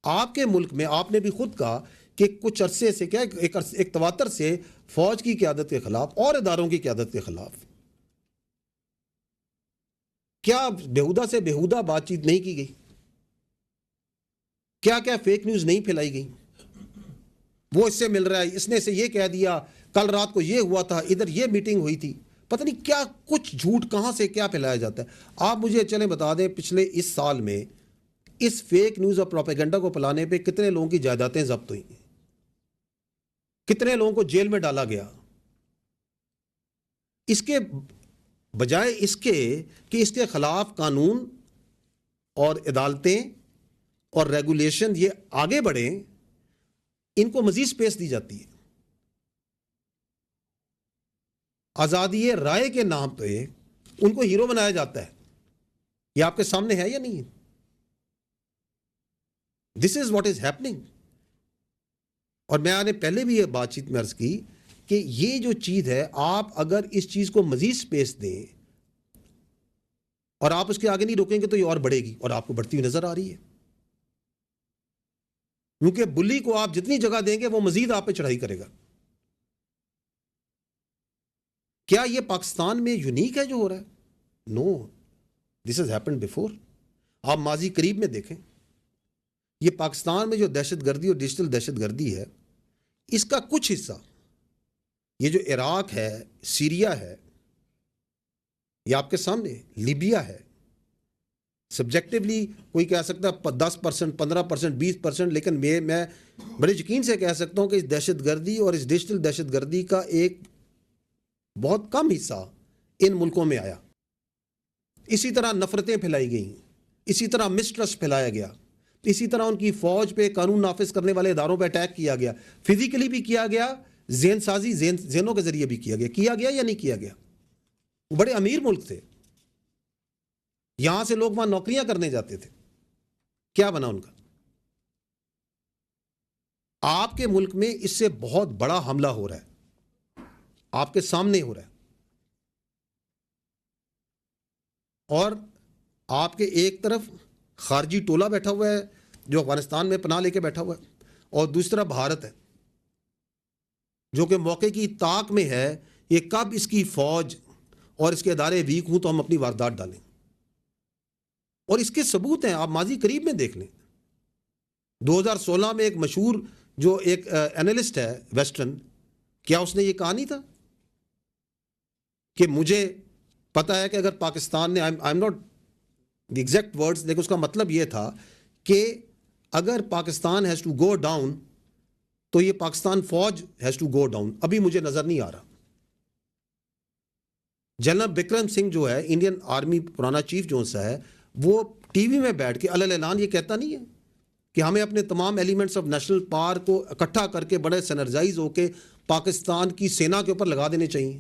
آپ کے ملک میں آپ نے بھی خود کہا کہ کچھ عرصے سے کیا ایک تواتر سے فوج کی قیادت کے خلاف اور اداروں کی قیادت کے خلاف کیا بیہودہ سے بیہودہ بات چیت نہیں کی گئی, کیا کیا فیک نیوز نہیں پھیلائی گئی. وہ اس سے مل رہا ہے, اس نے سے یہ کہہ دیا, کل رات کو یہ ہوا تھا, ادھر یہ میٹنگ ہوئی تھی, پتہ نہیں کیا کچھ جھوٹ کہاں سے کیا پھیلایا جاتا ہے. آپ مجھے چلیں بتا دیں پچھلے اس سال میں اس فیک نیوز اور پروپیگنڈا کو پھیلانے پہ کتنے لوگوں کی جائیدادیں ضبط ہوئی, کتنے لوگوں کو جیل میں ڈالا گیا. اس کے بجائے اس کے کہ اس کے خلاف قانون اور عدالتیں اور ریگولیشن یہ آگے بڑھیں, ان کو مزید سپیس دی جاتی ہے. آزادی رائے کے نام پہ ان کو ہیرو بنایا جاتا ہے. یہ آپ کے سامنے ہے یا نہیں ہے؟ دس از واٹ از ہیپننگ. اور میں نے پہلے بھی یہ بات چیت میں عرض کی کہ یہ جو چیز ہے, آپ اگر اس چیز کو مزید سپیس دیں اور آپ اس کے آگے نہیں روکیں گے تو یہ اور بڑھے گی, اور آپ کو بڑھتی ہوئی نظر آ رہی ہے. کیونکہ بلی کو آپ جتنی جگہ دیں گے وہ مزید آپ پہ چڑھائی کرے گا. کیا یہ پاکستان میں یونیک ہے جو ہو رہا ہے؟ نو, دس ہیز ہیپنڈ بیفور. آپ ماضی قریب میں دیکھیں, یہ پاکستان میں جو دہشت گردی اور ڈیجیٹل دہشت گردی ہے, اس کا کچھ حصہ یہ جو عراق ہے, سیریا ہے, یہ آپ کے سامنے لیبیا ہے. سبجیکٹیولی کوئی کہہ سکتا ہے 10%, 15%, 20%, لیکن میں بڑے یقین سے کہہ سکتا ہوں کہ اس دہشت گردی اور اس ڈیجیٹل دہشت گردی کا ایک بہت کم حصہ ان ملکوں میں آیا. اسی طرح نفرتیں پھیلائی گئیں, اسی طرح مسٹرسٹ پھیلایا گیا, اسی طرح ان کی فوج پہ, قانون نافذ کرنے والے اداروں پہ اٹیک کیا گیا, فزیکلی بھی کیا گیا, ذہن سازی ذہنوں کے ذریعے بھی کیا گیا یا نہیں کیا گیا. وہ بڑے امیر ملک تھے, یہاں سے لوگ وہاں نوکریاں کرنے جاتے تھے, کیا بنا ان کا؟ آپ کے ملک میں اس سے بہت بڑا حملہ ہو رہا ہے, آپ کے سامنے ہو رہا ہے, اور آپ کے ایک طرف خارجی ٹولہ بیٹھا ہوا ہے جو افغانستان میں پناہ لے کے بیٹھا ہوا ہے, اور دوسری طرف بھارت ہے جو کہ موقع کی طاق میں ہے یہ کب اس کی فوج اور اس کے ادارے ویک ہوں تو ہم اپنی واردات ڈالیں. اور اس کے ثبوت ہیں, آپ ماضی قریب میں دیکھ لیں. 2016 میں ایک مشہور جو ایک اینالسٹ ہے ویسٹرن, کیا اس نے یہ کہا نہیں تھا کہ مجھے پتا ہے کہ اگر پاکستان نے, I am not the exact words, لیکن اس کا مطلب یہ تھا کہ اگر Pakistan has to go down تو یہ پاکستان فوج ہیز ٹو گو ڈاؤن. ابھی مجھے نظر نہیں آ رہا. جنرل بکرم سنگھ جو ہے انڈین آرمی پرانا چیف جو سا ہے, وہ ٹی وی میں بیٹھ کے علیہ اعلان یہ کہتا نہیں ہے کہ ہمیں اپنے تمام ایلیمنٹس آف نیشنل پاور کو اکٹھا کر کے بڑے سینرجائز ہو کے پاکستان کی سینا کے اوپر لگا دینے چاہیے.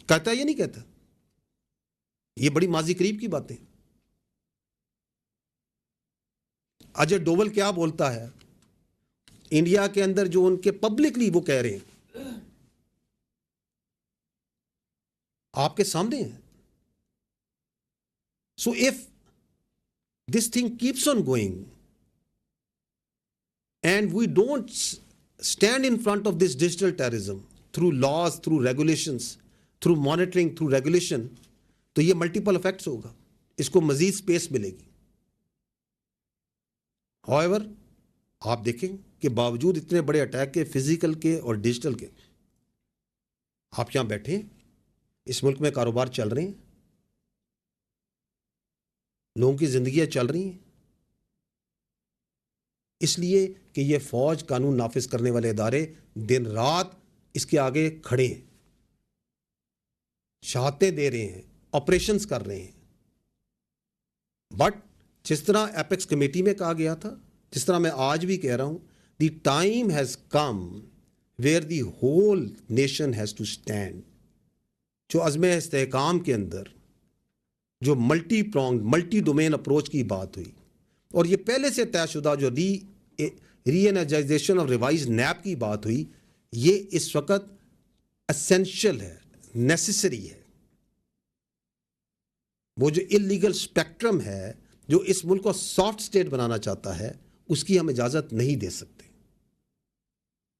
کہتا ہے یہ نہیں کہتا. یہ بڑی ماضی قریب کی باتیں. اجے ڈوول کیا بولتا ہے انڈیا کے اندر جو ان کے پبلکلی وہ کہہ رہے ہیں, آپ کے سامنے ہیں. So if this thing keeps on going and we don't stand in front of this digital terrorism through laws, through regulations, through monitoring, through regulation, تو یہ ملٹیپل افیکٹس ہوگا, اس کو مزید سپیس ملے گی. however آپ دیکھیں کہ باوجود اتنے بڑے اٹیک کے, فزیکل کے اور ڈیجیٹل کے, آپ یہاں بیٹھے ہیں, اس ملک میں کاروبار چل رہے ہیں, لوگوں کی زندگیاں چل رہی ہیں، اس لیے کہ یہ فوج قانون نافذ کرنے والے ادارے دن رات اس کے آگے کھڑے ہیں، شہادتیں دے رہے ہیں، آپریشنز کر رہے ہیں. بٹ جس طرح ایپیکس کمیٹی میں کہا گیا تھا، جس طرح میں آج بھی کہہ رہا ہوں، the time has come where the whole nation has to stand. جو عزم استحکام کے اندر جو multi prong multi domain approach کی بات ہوئی، اور یہ پہلے سے طے شدہ جو ری انرجائزیشن اور ریوائز نیب کی بات ہوئی، یہ اس وقت اسینشل ہے، نیسیسری ہے. وہ جو اللیگل اسپیکٹرم ہے جو اس ملک کو سافٹ اسٹیٹ بنانا چاہتا ہے، اس کی ہم اجازت نہیں دے سکتے.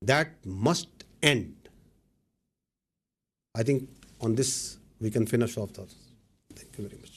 That must end. I think on this we can finish off. Thank you very much.